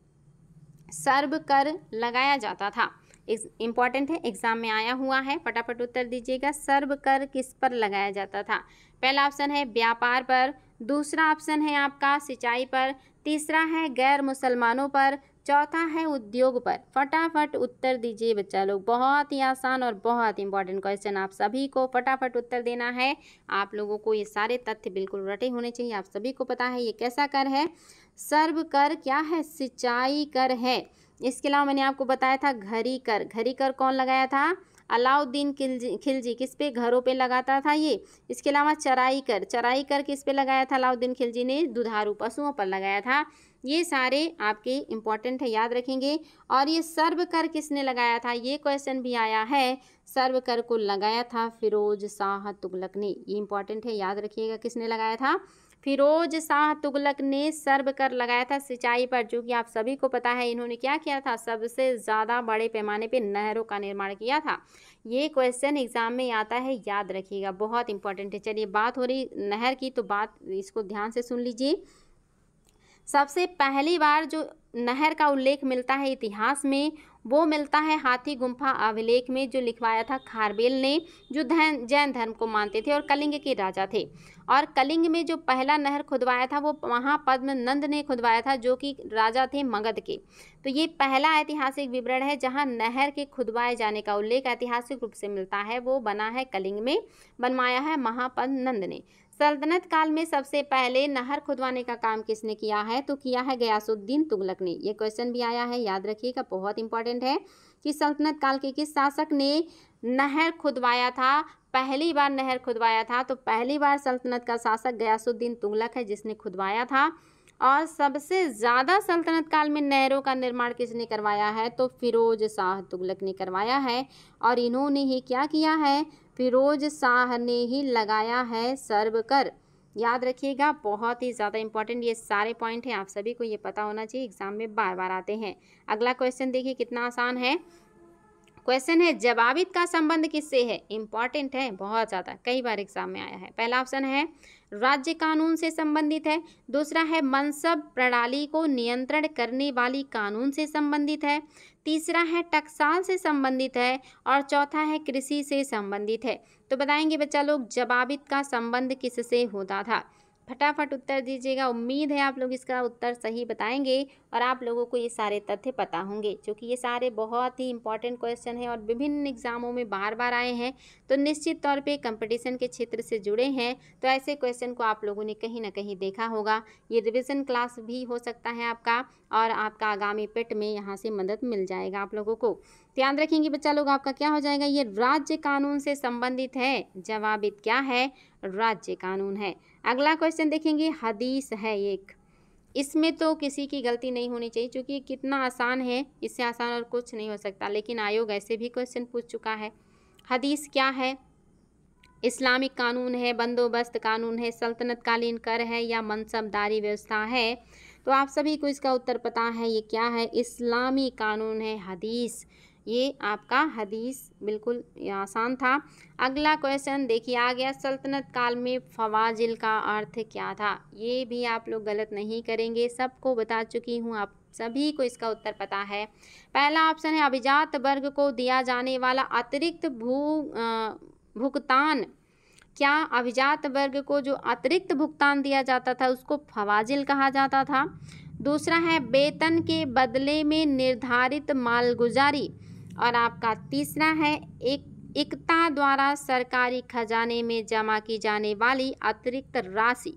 सर्व कर लगाया जाता था, इम्पॉर्टेंट है, एग्जाम में आया हुआ है, फटाफट उत्तर दीजिएगा। सर्व कर किस पर लगाया जाता था? पहला ऑप्शन है व्यापार पर, दूसरा ऑप्शन है आपका सिंचाई पर, तीसरा है गैर मुसलमानों पर, चौथा है उद्योग पर। फटाफट उत्तर दीजिए बच्चा लोग, बहुत ही आसान और बहुत इंपॉर्टेंट क्वेश्चन, आप सभी को फटाफट उत्तर देना है। आप लोगों को ये सारे तथ्य बिल्कुल रटे होने चाहिए। आप सभी को पता है ये कैसा कर है? सर्व कर क्या है? सिंचाई कर है। इसके अलावा मैंने आपको बताया था घरी कर। घरी कर कौन लगाया था? अलाउद्दीन खिलजी। किस पे? घरों पे लगाता था ये। इसके अलावा चराई कर। चराई कर किस पे लगाया था? अलाउद्दीन खिलजी ने दुधारू पशुओं पर लगाया था। ये सारे आपके इम्पॉर्टेंट है, याद रखेंगे। और ये सर्व कर किसने लगाया था? ये क्वेश्चन भी आया है। सर्व कर को लगाया था फिरोज शाह तुगलक ने। ये इंपॉर्टेंट है, याद रखिएगा किसने लगाया था? फिरोज शाह तुगलक ने सर्व कर लगाया था सिंचाई पर, जो कि आप सभी को पता है इन्होंने क्या किया था? सबसे ज़्यादा बड़े पैमाने पे नहरों का निर्माण किया था। ये क्वेश्चन एग्जाम में आता है, याद रखिएगा, बहुत इंपॉर्टेंट है। चलिए बात हो रही नहर की, तो बात इसको ध्यान से सुन लीजिए। सबसे पहली बार जो नहर का उल्लेख मिलता है इतिहास में, वो मिलता है हाथी गुम्फा अभिलेख में, जो लिखवाया था खारवेल ने, जो जैन धर्म को मानते थे और कलिंग के राजा थे। और कलिंग में जो पहला नहर खुदवाया था वो महापद्मनंद ने खुदवाया था, जो कि राजा थे मगध के। तो ये पहला ऐतिहासिक विवरण है जहाँ नहर के खुदवाए जाने का उल्लेख ऐतिहासिक रूप से मिलता है, वो बना है कलिंग में, बनवाया है महापद्मनंद ने। सल्तनत काल में सबसे पहले नहर खुदवाने का काम किसने किया है? तो किया है गयासुद्दीन तुगलक ने। ये क्वेश्चन भी आया है, याद रखिएगा, बहुत इंपॉर्टेंट है कि सल्तनत काल के किस शासक ने नहर खुदवाया था? पहली बार नहर खुदवाया था? तो पहली बार सल्तनत का शासक गयासुद्दीन तुगलक है जिसने खुदवाया था। और सबसे ज़्यादा सल्तनत काल में नहरों का निर्माण किसने करवाया है? तो फिरोज शाह तुगलक ने करवाया है। और इन्होंने ही क्या किया है? फिरोज शाह ने ही लगाया है सर्व कर। याद रखिएगा, बहुत ही ज़्यादा इंपॉर्टेंट ये सारे पॉइंट हैं, आप सभी को ये पता होना चाहिए, एग्जाम में बार बार आते हैं। अगला क्वेश्चन देखिए कितना आसान है। क्वेश्चन है जवाबित का संबंध किससे है? इंपॉर्टेंट है बहुत ज़्यादा, कई बार एग्जाम में आया है। पहला ऑप्शन है राज्य कानून से संबंधित है। दूसरा है मनसब प्रणाली को नियंत्रण करने वाली कानून से संबंधित है। तीसरा है टकसाल से संबंधित है। और चौथा है कृषि से संबंधित है। तो बताएंगे बच्चा लोग जवाबित का संबंध किससे होता था? फटाफट उत्तर दीजिएगा। उम्मीद है आप लोग इसका उत्तर सही बताएंगे और आप लोगों को ये सारे तथ्य पता होंगे, क्योंकि ये सारे बहुत ही इंपॉर्टेंट क्वेश्चन हैं और विभिन्न एग्जामों में बार बार आए हैं, तो निश्चित तौर पे कंपटीशन के क्षेत्र से जुड़े हैं। तो ऐसे क्वेश्चन को आप लोगों ने कहीं ना कहीं देखा होगा। ये रिविजन क्लास भी हो सकता है आपका, और आपका आगामी पेट में यहाँ से मदद मिल जाएगा आप लोगों को। ध्यान रखेंगे बच्चा लोग, आपका क्या हो जाएगा? ये राज्य कानून से संबंधित है। जवाबित क्या है? राज्य कानून है। अगला क्वेश्चन देखेंगे, हदीस है एक। इसमें तो किसी की गलती नहीं होनी चाहिए, क्योंकि ये कितना आसान है, इससे आसान और कुछ नहीं हो सकता। लेकिन आयोग ऐसे भी क्वेश्चन पूछ चुका है। हदीस क्या है? इस्लामिक कानून है, बंदोबस्त कानून है, सल्तनत कालीन कर है, या मनसबदारी व्यवस्था है? तो आप सभी को इसका उत्तर पता है, ये क्या है? इस्लामी कानून है हदीस। ये आपका हदीस बिल्कुल आसान था। अगला क्वेश्चन देखिए आ गया, सल्तनत काल में फवाजिल का अर्थ क्या था? ये भी आप लोग गलत नहीं करेंगे, सबको बता चुकी हूँ, आप सभी को इसका उत्तर पता है। पहला ऑप्शन है अभिजात वर्ग को दिया जाने वाला अतिरिक्त भुगतान। क्या अभिजात वर्ग को जो अतिरिक्त भुगतान दिया जाता था उसको फवाजिल कहा जाता था? दूसरा है वेतन के बदले में निर्धारित मालगुजारी। और आपका तीसरा है इकता द्वारा सरकारी खजाने में जमा की जाने वाली अतिरिक्त राशि।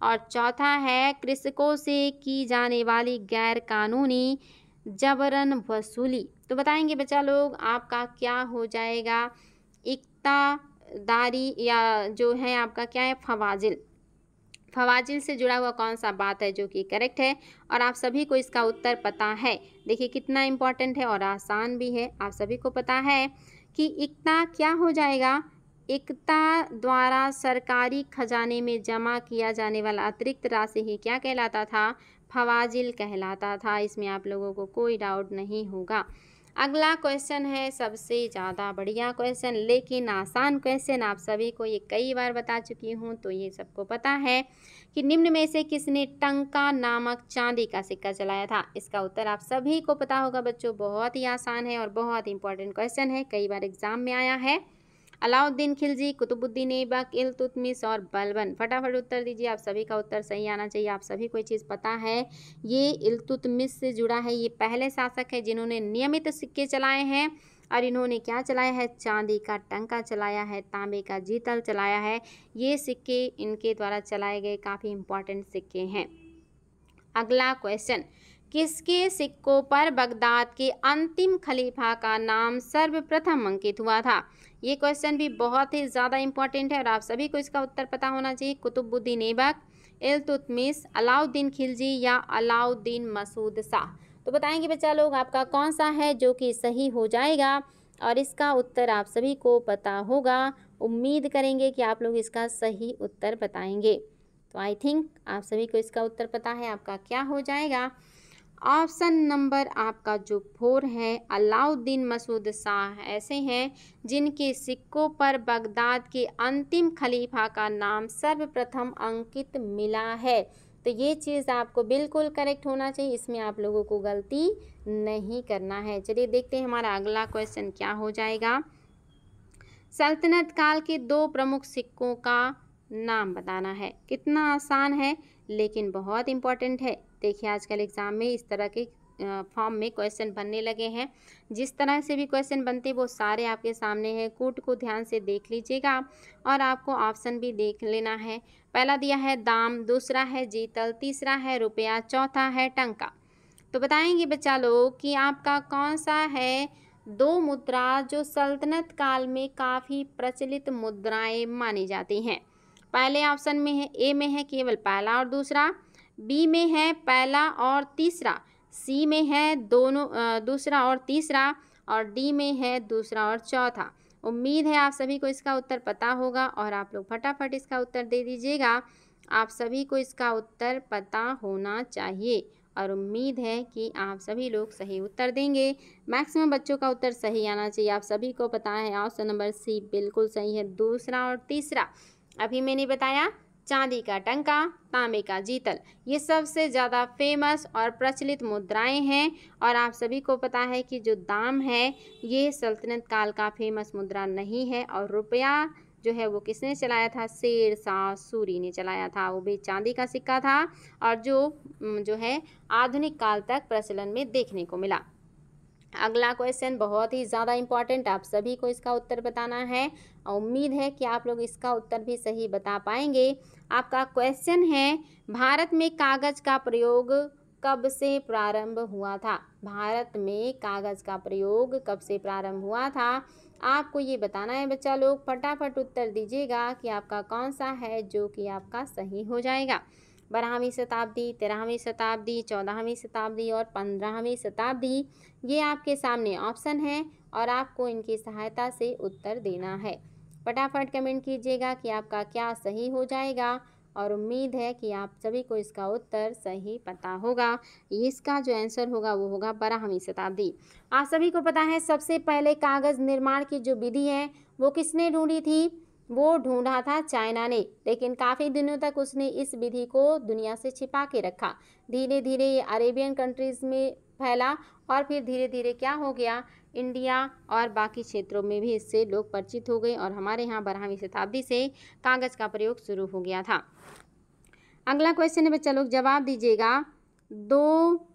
और चौथा है कृषकों से की जाने वाली गैर कानूनी जबरन वसूली। तो बताएंगे बच्चा लोग आपका क्या हो जाएगा? इकतादारी या जो है आपका क्या है? फवाजिल। फवाजिल से जुड़ा हुआ कौन सा बात है जो कि करेक्ट है, और आप सभी को इसका उत्तर पता है। देखिए कितना इम्पोर्टेंट है और आसान भी है, आप सभी को पता है कि इकता क्या हो जाएगा? इकता द्वारा सरकारी खजाने में जमा किया जाने वाला अतिरिक्त राशि ही क्या कहलाता था? फवाजिल कहलाता था। इसमें आप लोगों को कोई डाउट नहीं होगा। अगला क्वेश्चन है सबसे ज़्यादा बढ़िया क्वेश्चन, लेकिन आसान क्वेश्चन, आप सभी को ये कई बार बता चुकी हूँ, तो ये सबको पता है कि निम्न में से किसने टंका नामक चांदी का सिक्का चलाया था? इसका उत्तर आप सभी को पता होगा बच्चों, बहुत ही आसान है और बहुत इंपॉर्टेंट क्वेश्चन है, कई बार एग्जाम में आया है। अलाउद्दीन खिलजी, कुतुबुद्दीन ऐबक, इल्तुतमिश और बलबन। फटाफट उत्तर दीजिए, आप सभी का उत्तर सही आना चाहिए। आप सभी को ये चीज़ पता है, ये इल्तुतमिश से जुड़ा है। ये पहले शासक है जिन्होंने नियमित सिक्के चलाए हैं, और इन्होंने क्या चलाया है? चांदी का टंका चलाया है, तांबे का जीतल चलाया है। ये सिक्के इनके द्वारा चलाए गए काफ़ी इंपॉर्टेंट सिक्के हैं। अगला क्वेश्चन, किसके सिक्कों पर बगदाद के अंतिम खलीफा का नाम सर्वप्रथम अंकित हुआ था? ये क्वेश्चन भी बहुत ही ज़्यादा इंपॉर्टेंट है और आप सभी को इसका उत्तर पता होना चाहिए। कुतुबुद्दीन ऐबक, इल्तुतमिश, अलाउद्दीन खिलजी या अलाउद्दीन मसूद शाह। तो बताएंगे बच्चा लोग आपका कौन सा है जो कि सही हो जाएगा, और इसका उत्तर आप सभी को पता होगा। उम्मीद करेंगे कि आप लोग इसका सही उत्तर बताएंगे। तो आई थिंक आप सभी को इसका उत्तर पता है, आपका क्या हो जाएगा? ऑप्शन नंबर आपका जो 4 है, अलाउद्दीन मसूद शाह ऐसे हैं जिनके सिक्कों पर बगदाद के अंतिम खलीफा का नाम सर्वप्रथम अंकित मिला है। तो ये चीज़ आपको बिल्कुल करेक्ट होना चाहिए, इसमें आप लोगों को गलती नहीं करना है। चलिए देखते हैं हमारा अगला क्वेश्चन क्या हो जाएगा। सल्तनत काल के 2 प्रमुख सिक्कों का नाम बताना है। कितना आसान है लेकिन बहुत इंपॉर्टेंट है। देखिए आजकल एग्ज़ाम में इस तरह के फॉर्म में क्वेश्चन बनने लगे हैं। जिस तरह से भी क्वेश्चन बनते वो सारे आपके सामने हैं, कूट को ध्यान से देख लीजिएगा और आपको ऑप्शन भी देख लेना है। पहला दिया है दाम, दूसरा है जीतल, तीसरा है रुपया, चौथा है टंका। तो बताएंगे बच्चा लोग कि आपका कौन सा है दो मुद्रा जो सल्तनत काल में काफ़ी प्रचलित मुद्राएं मानी जाती हैं। पहले ऑप्शन में है, ए में है केवल पहला और दूसरा, बी में है पहला और तीसरा, सी में है दोनों दूसरा और तीसरा, और डी में है दूसरा और चौथा। उम्मीद है आप सभी को इसका उत्तर पता होगा और आप लोग फटाफट इसका उत्तर दे दीजिएगा। आप सभी को इसका उत्तर पता होना चाहिए और उम्मीद है कि आप सभी लोग सही उत्तर देंगे। मैक्सिमम बच्चों का उत्तर सही आना चाहिए। आप सभी को पता है ऑप्शन नंबर सी बिल्कुल सही है, दूसरा और तीसरा। अभी मैंने बताया चांदी का टंका, तांबे का जीतल, ये सबसे ज़्यादा फेमस और प्रचलित मुद्राएं हैं। और आप सभी को पता है कि जो दाम है ये सल्तनत काल का फेमस मुद्रा नहीं है। और रुपया जो है वो किसने चलाया था? शेरशाह सूरी ने चलाया था। वो भी चांदी का सिक्का था और जो है आधुनिक काल तक प्रचलन में देखने को मिला। अगला क्वेश्चन बहुत ही ज़्यादा इम्पॉर्टेंट, आप सभी को इसका उत्तर बताना है और उम्मीद है कि आप लोग इसका उत्तर भी सही बता पाएंगे। आपका क्वेश्चन है, भारत में कागज़ का प्रयोग कब से प्रारंभ हुआ था? भारत में कागज़ का प्रयोग कब से प्रारंभ हुआ था? आपको ये बताना है बच्चा लोग। फटाफट उत्तर दीजिएगा कि आपका कौन सा है जो कि आपका सही हो जाएगा। 12वीं शताब्दी, 13वीं शताब्दी, 14वीं शताब्दी और 15वीं शताब्दी, ये आपके सामने ऑप्शन है और आपको इनकी सहायता से उत्तर देना है। फटाफट कमेंट कीजिएगा कि आपका क्या सही हो जाएगा और उम्मीद है कि आप सभी को इसका उत्तर सही पता होगा। इसका जो आंसर होगा वो होगा 12वीं शताब्दी। आप सभी को पता है सबसे पहले कागज़ निर्माण की जो विधि है वो किसने ढूंढी थी? वो ढूंढा था चाइना ने, लेकिन काफ़ी दिनों तक उसने इस विधि को दुनिया से छिपा के रखा। धीरे धीरे ये अरेबियन कंट्रीज़ में फैला और फिर धीरे धीरे क्या हो गया, इंडिया और बाकी क्षेत्रों में भी इससे लोग परिचित हो गए और हमारे यहाँ 12वीं शताब्दी से कागज़ का प्रयोग शुरू हो गया था। अगला क्वेश्चन है बच्चा लोग, जवाब दीजिएगा। दो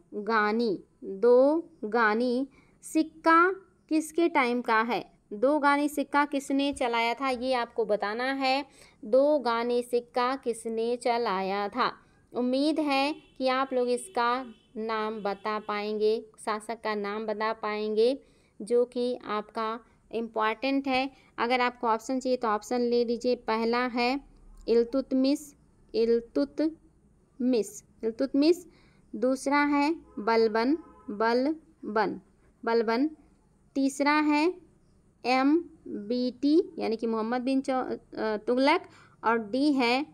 गानी सिक्का किसके टाइम का है? दो गानी सिक्का किसने चलाया था ये आपको बताना है। दो गानी सिक्का किसने चलाया था? उम्मीद है कि आप लोग इसका नाम बता पाएंगे, शासक का नाम बता पाएंगे जो कि आपका इम्पॉर्टेंट है। अगर आपको ऑप्शन चाहिए तो ऑप्शन ले लीजिए। पहला है इल्तुतमिश, दूसरा है बलबन, तीसरा है MBT यानी कि मोहम्मद बिन तुगलक और डी है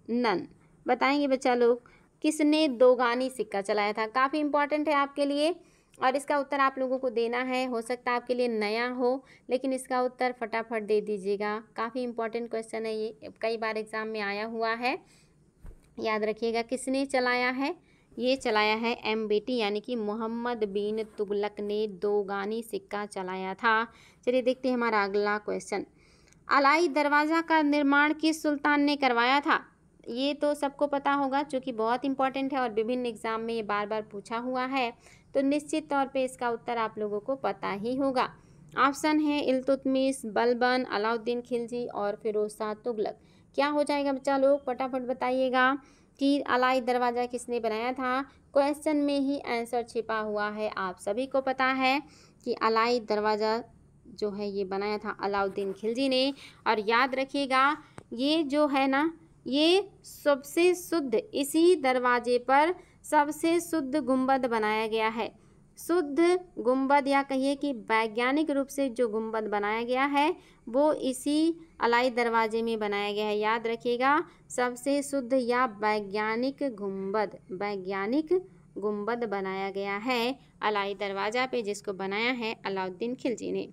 नन। बताएंगे बच्चा लोग किसने दो गानी सिक्का चलाया था? काफ़ी इम्पॉर्टेंट है आपके लिए और इसका उत्तर आप लोगों को देना है। हो सकता है आपके लिए नया हो लेकिन इसका उत्तर फटाफट दे दीजिएगा। काफ़ी इम्पॉर्टेंट क्वेश्चन है ये, कई बार एग्ज़ाम में आया हुआ है। याद रखिएगा किसने चलाया है? ये चलाया है MBT यानी कि मोहम्मद बिन तुगलक ने दो गानी सिक्का चलाया था। चलिए देखते हैं हमारा अगला क्वेश्चन। अलाई दरवाज़ा का निर्माण किस सुल्तान ने करवाया था? ये तो सबको पता होगा क्योंकि बहुत इंपॉर्टेंट है और विभिन्न एग्जाम में ये बार बार पूछा हुआ है, तो निश्चित तौर पे इसका उत्तर आप लोगों को पता ही होगा। ऑप्शन है इल्तुतमिश, बलबन, अलाउद्दीन खिलजी और फिरोजशाह तुगलक। क्या हो जाएगा बच्चा लोग? फटाफट बताइएगा कि अलाई दरवाज़ा किसने बनाया था। क्वेश्चन में ही आंसर छिपा हुआ है। आप सभी को पता है कि अलाई दरवाज़ा जो है ये बनाया था अलाउद्दीन खिलजी ने। और याद रखिएगा ये जो है ना, ये सबसे शुद्ध, इसी दरवाजे पर सबसे शुद्ध गुंबद बनाया गया है। शुद्ध गुंबद या कहिए कि वैज्ञानिक रूप से जो गुंबद बनाया गया है वो इसी अलाई दरवाजे में बनाया गया है। याद रखिएगा सबसे शुद्ध या वैज्ञानिक गुंबद बनाया गया है अलाई दरवाज़ा पे, जिसको बनाया है अलाउद्दीन खिलजी ने।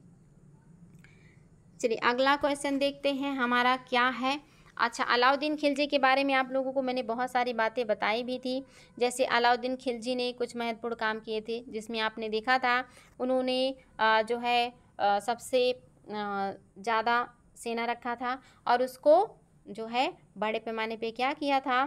चलिए अगला क्वेश्चन देखते हैं हमारा क्या है। अच्छा, अलाउद्दीन खिलजी के बारे में आप लोगों को मैंने बहुत सारी बातें बताई भी थी। जैसे अलाउद्दीन खिलजी ने कुछ महत्वपूर्ण काम किए थे जिसमें आपने देखा था उन्होंने जो है सबसे ज़्यादा सेना रखा था और उसको जो है बड़े पैमाने पे क्या किया था,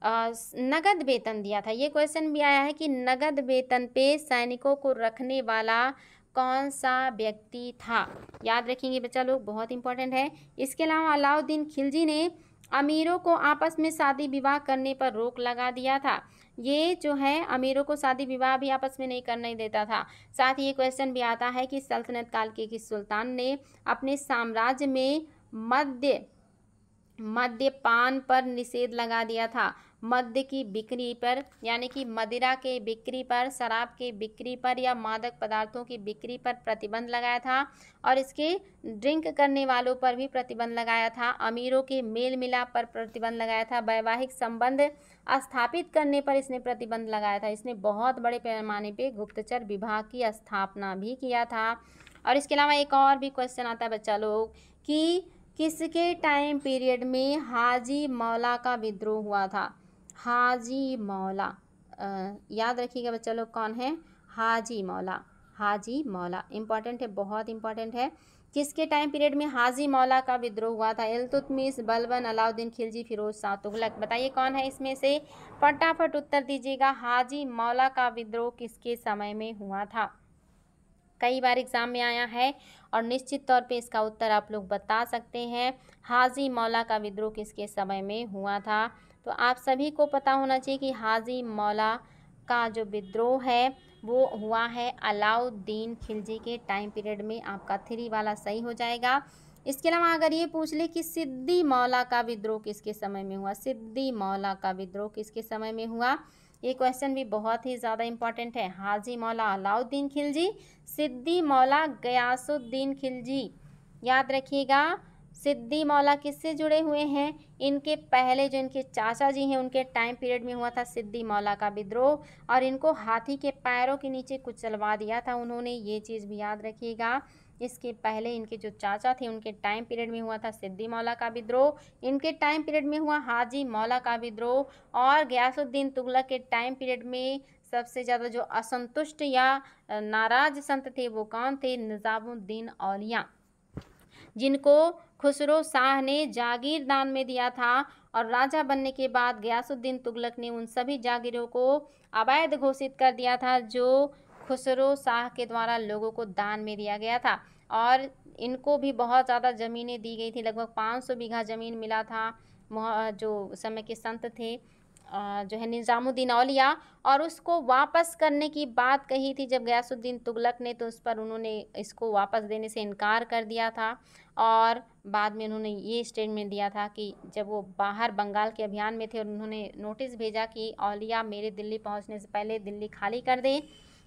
नगद वेतन दिया था। ये क्वेश्चन भी आया है कि नगद वेतन पे सैनिकों को रखने वाला कौन सा व्यक्ति था। याद रखेंगे बच्चा लोग, बहुत इंपॉर्टेंट है। इसके अलावा अलाउद्दीन खिलजी ने अमीरों को आपस में शादी विवाह करने पर रोक लगा दिया था। ये जो है अमीरों को शादी विवाह भी आपस में नहीं करने देता था। साथ ही ये क्वेश्चन भी आता है कि सल्तनत काल के किस सुल्तान ने अपने साम्राज्य में मद्यपान पर निषेध लगा दिया था। मद्य की बिक्री पर, यानी कि मदिरा के बिक्री पर, शराब के बिक्री पर या मादक पदार्थों की बिक्री पर प्रतिबंध लगाया था और इसके ड्रिंक करने वालों पर भी प्रतिबंध लगाया था। अमीरों के मेल मिलाप पर प्रतिबंध लगाया था। वैवाहिक संबंध स्थापित करने पर इसने प्रतिबंध लगाया था। इसने बहुत बड़े पैमाने पे गुप्तचर विभाग की स्थापना भी किया था। और इसके अलावा एक और भी क्वेश्चन आता है बच्चा लोग कि किसके टाइम पीरियड में हाजी मौला का विद्रोह हुआ था। हाजी मौला, याद रखिएगा बच्चा लोग कौन है, हाजी मौला। हाजी मौला इम्पॉर्टेंट है, बहुत इम्पॉर्टेंट है। किसके टाइम पीरियड में हाजी मौला का विद्रोह हुआ था। इल्तुतमिश, बलबन, अलाउद्दीन खिलजी, फिरोज शाह तुगलक। बताइए कौन है इसमें से, फटाफट उत्तर दीजिएगा। हाजी मौला का विद्रोह किसके समय में हुआ था। कई बार एग्जाम में आया है और निश्चित तौर पे इसका उत्तर आप लोग बता सकते हैं। हाजी मौला का विद्रोह किसके समय में हुआ था। तो आप सभी को पता होना चाहिए कि हाजी मौला का जो विद्रोह है वो हुआ है अलाउद्दीन खिलजी के टाइम पीरियड में। आपका 3 वाला सही हो जाएगा। इसके अलावा अगर ये पूछ ले कि सिद्दी मौला का विद्रोह किसके समय में हुआ, सिद्दी मौला का विद्रोह किसके समय में हुआ, ये क्वेश्चन भी बहुत ही ज़्यादा इम्पॉर्टेंट है। हाजी मौला अलाउद्दीन खिलजी, सिद्दी मौला गयासुद्दीन खिलजी। याद रखिएगा सिद्दी मौला किससे जुड़े हुए हैं, इनके पहले जो इनके चाचा जी हैं उनके टाइम पीरियड में हुआ था सिद्दी मौला का विद्रोह और इनको हाथी के पैरों के नीचे कुचलवा दिया था उन्होंने, ये चीज़ भी याद रखिएगा। इसके पहले इनके जो चाचा थे उनके टाइम पीरियड में हुआ था सिद्दी मौला का विद्रोह, इनके टाइम पीरियड में हुआ हाजी मौला का विद्रोह और गयासुद्दीन तुगलक के टाइम पीरियड में सबसे ज़्यादा जो असंतुष्ट या नाराज संत थे वो कौन थे, निज़ामुद्दीन औलिया, जिनको खुसरो शाह ने जागीर दान में दिया था और राजा बनने के बाद गयासुद्दीन तुगलक ने उन सभी जागीरों को अवैध घोषित कर दिया था जो खुसरो शाह के द्वारा लोगों को दान में दिया गया था। और इनको भी बहुत ज़्यादा ज़मीनें दी गई थी, लगभग 500 बीघा ज़मीन मिला था जो समय के संत थे जो है निज़ामुद्दीन औलिया, और उसको वापस करने की बात कही थी जब गयासुद्दीन तुगलक ने, तो उस पर उन्होंने इसको वापस देने से इनकार कर दिया था। और बाद में उन्होंने ये स्टेटमेंट दिया था कि जब वो बाहर बंगाल के अभियान में थे और उन्होंने नोटिस भेजा कि औलिया मेरे दिल्ली पहुंचने से पहले दिल्ली खाली कर दें,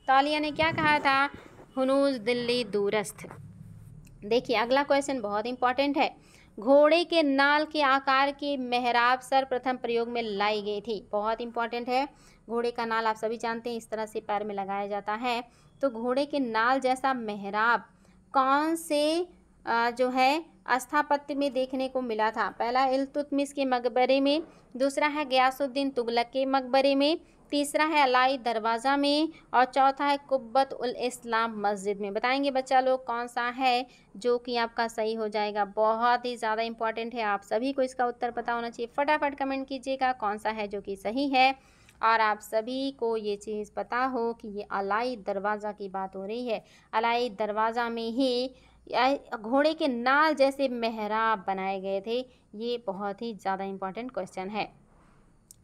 तो औलिया ने क्या कहा था, हुनूज दिल्ली दूरस्थ। देखिए अगला क्वेश्चन बहुत इंपॉर्टेंट है। घोड़े के नाल के आकार की मेहराब सर्वप्रथम प्रयोग में लाई गई थी, बहुत इंपॉर्टेंट है। घोड़े का नाल आप सभी जानते हैं इस तरह से पैर में लगाया जाता है, तो घोड़े के नाल जैसा मेहराब कौन से जो है स्थापत्य में देखने को मिला था। पहला इल्तुतमिश के मकबरे में, दूसरा है गयासुद्दीन तुगलक के मकबरे में, तीसरा है अलाई दरवाज़ा में और चौथा है कुब्बत उल इस्लाम मस्जिद में। बताएंगे बच्चा लोग कौन सा है जो कि आपका सही हो जाएगा। बहुत ही ज़्यादा इंपॉर्टेंट है, आप सभी को इसका उत्तर पता होना चाहिए। फटाफट कमेंट कीजिएगा कौन सा है जो कि सही है। और आप सभी को ये चीज़ पता हो कि ये अलाई दरवाज़ा की बात हो रही है। अलाई दरवाज़ा में ही घोड़े के नाल जैसे मेहराब बनाए गए थे। ये बहुत ही ज़्यादा इंपॉर्टेंट क्वेश्चन है।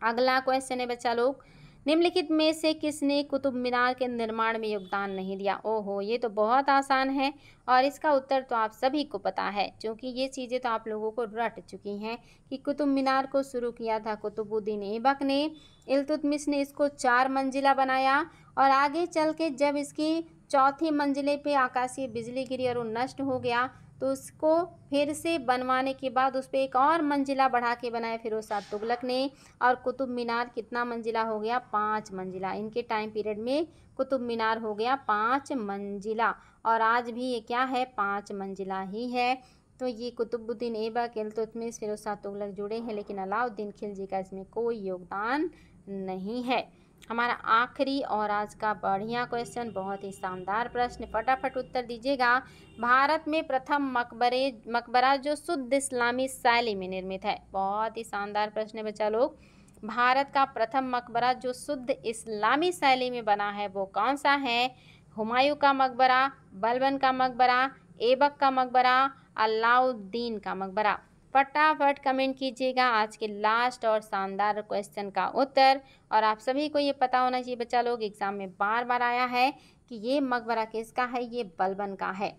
अगला क्वेश्चन है बच्चा लोग, निम्नलिखित में से किसने कुतुब मीनार के निर्माण में योगदान नहीं दिया। ओहो, ये तो बहुत आसान है और इसका उत्तर तो आप सभी को पता है क्योंकि ये चीज़ें तो आप लोगों को रट चुकी हैं कि कुतुब मीनार को शुरू किया था कुतुबुद्दीन ऐबक ने। इल्तुतमिश ने इसको 4 मंजिला बनाया और आगे चल के जब इसकी चौथी मंजिले पे आकाशीय बिजली गिरी और वो नष्ट हो गया तो उसको फिर से बनवाने के बाद उस पर एक और मंजिला बढ़ा के बनाया फिरोज शाह तुगलक ने। और कुतुब मीनार कितना मंजिला हो गया, 5 मंजिला। इनके टाइम पीरियड में कुतुब मीनार हो गया 5 मंजिला और आज भी ये क्या है, 5 मंजिला ही है। तो ये कुतुबुद्दीन ऐबक, इल्तुतमिश, फिरोज शाह तुगलक जुड़े हैं, लेकिन अलाउद्दीन खिलजी का इसमें कोई योगदान नहीं है। हमारा आखिरी और आज का बढ़िया क्वेश्चन, बहुत ही शानदार प्रश्न, फटाफट उत्तर दीजिएगा। भारत में प्रथम मकबरा जो शुद्ध इस्लामी शैली में निर्मित है। बहुत ही शानदार प्रश्न है बच्चा लोग। भारत का प्रथम मकबरा जो शुद्ध इस्लामी शैली में बना है वो कौन सा है। हुमायूं का मकबरा, बलबन का मकबरा, ऐबक का मकबरा, अलाउद्दीन का मकबरा। फटाफट कमेंट कीजिएगा आज के लास्ट और शानदार क्वेश्चन का उत्तर। और आप सभी को ये पता होना चाहिए बच्चा लोग, एग्जाम में बार बार आया है कि ये मकबरा किसका है, ये बलबन का है।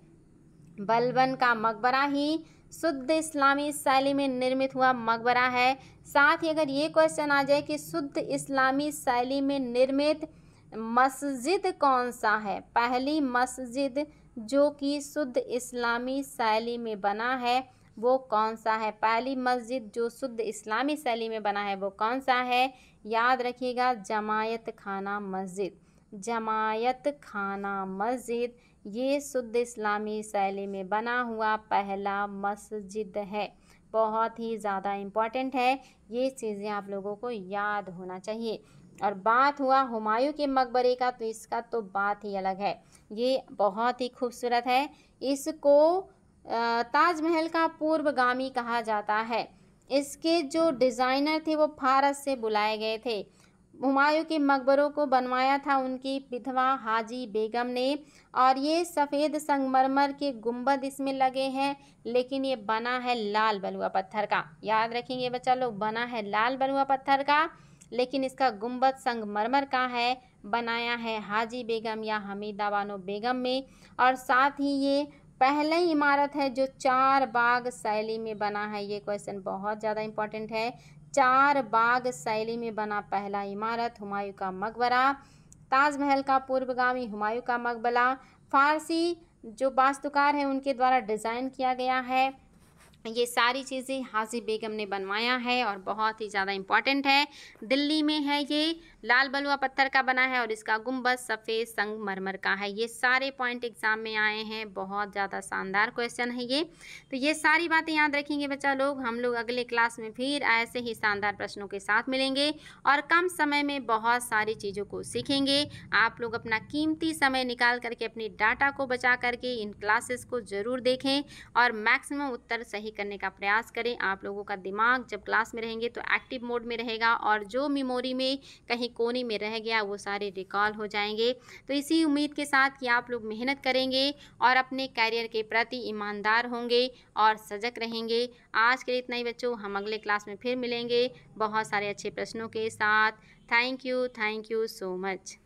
बलबन का मकबरा ही शुद्ध इस्लामी शैली में निर्मित हुआ मकबरा है। साथ ही अगर ये क्वेश्चन आ जाए कि शुद्ध इस्लामी शैली में निर्मित मस्जिद कौन सा है, पहली मस्जिद जो कि शुद्ध इस्लामी शैली में बना है वो कौन सा है, पहली मस्जिद जो शुद्ध इस्लामी शैली में बना है वो कौन सा है, याद रखिएगा जमायत खाना मस्जिद। जमायत खाना मस्जिद ये शुद्ध इस्लामी शैली में बना हुआ पहला मस्जिद है। बहुत ही ज़्यादा इम्पॉर्टेंट है, ये चीज़ें आप लोगों को याद होना चाहिए। और बात हुआ हुमायूं के मकबरे का, तो इसका तो बात ही अलग है। ये बहुत ही खूबसूरत है। इसको ताजमहल का पूर्वगामी कहा जाता है। इसके जो डिज़ाइनर थे वो फारस से बुलाए गए थे। हुमायूं के मकबरों को बनवाया था उनकी विधवा हाजी बेगम ने। और ये सफ़ेद संगमरमर के गुंबद इसमें लगे हैं, लेकिन ये बना है लाल बलुआ पत्थर का। याद रखेंगे बच्चा लोग, बना है लाल बलुआ पत्थर का, लेकिन इसका गुंबद संगमरमर का है। बनाया है हाजी बेगम या हमीदा बानो बेगम में। और साथ ही ये पहली इमारत है जो 4 बाग शैली में बना है। ये क्वेश्चन बहुत ज़्यादा इम्पोर्टेंट है। 4 बाग शैली में बना पहला इमारत हुमायूं का मकबरा। ताजमहल का पूर्वगामी हुमायूं का मकबरा फारसी जो वास्तुकार हैं उनके द्वारा डिज़ाइन किया गया है। ये सारी चीज़ें हाजी बेगम ने बनवाया है और बहुत ही ज़्यादा इम्पॉर्टेंट है। दिल्ली में है, ये लाल बलुआ पत्थर का बना है और इसका गुंबद सफ़ेद संगमरमर का है। ये सारे पॉइंट एग्जाम में आए हैं, बहुत ज़्यादा शानदार क्वेश्चन है ये। तो ये सारी बातें याद रखेंगे बच्चा लोग। हम लोग अगले क्लास में फिर ऐसे ही शानदार प्रश्नों के साथ मिलेंगे और कम समय में बहुत सारी चीज़ों को सीखेंगे। आप लोग अपना कीमती समय निकाल करके अपनी डाटा को बचा करके इन क्लासेस को ज़रूर देखें और मैक्सिमम उत्तर सही करने का प्रयास करें। आप लोगों का दिमाग जब क्लास में रहेंगे तो एक्टिव मोड में रहेगा और जो मेमोरी में कहीं कोने में रह गया वो सारे रिकॉल हो जाएंगे। तो इसी उम्मीद के साथ कि आप लोग मेहनत करेंगे और अपने कैरियर के प्रति ईमानदार होंगे और सजग रहेंगे। आज के लिए इतना ही बच्चों, हम अगले क्लास में फिर मिलेंगे बहुत सारे अच्छे प्रश्नों के साथ। Thank you so much.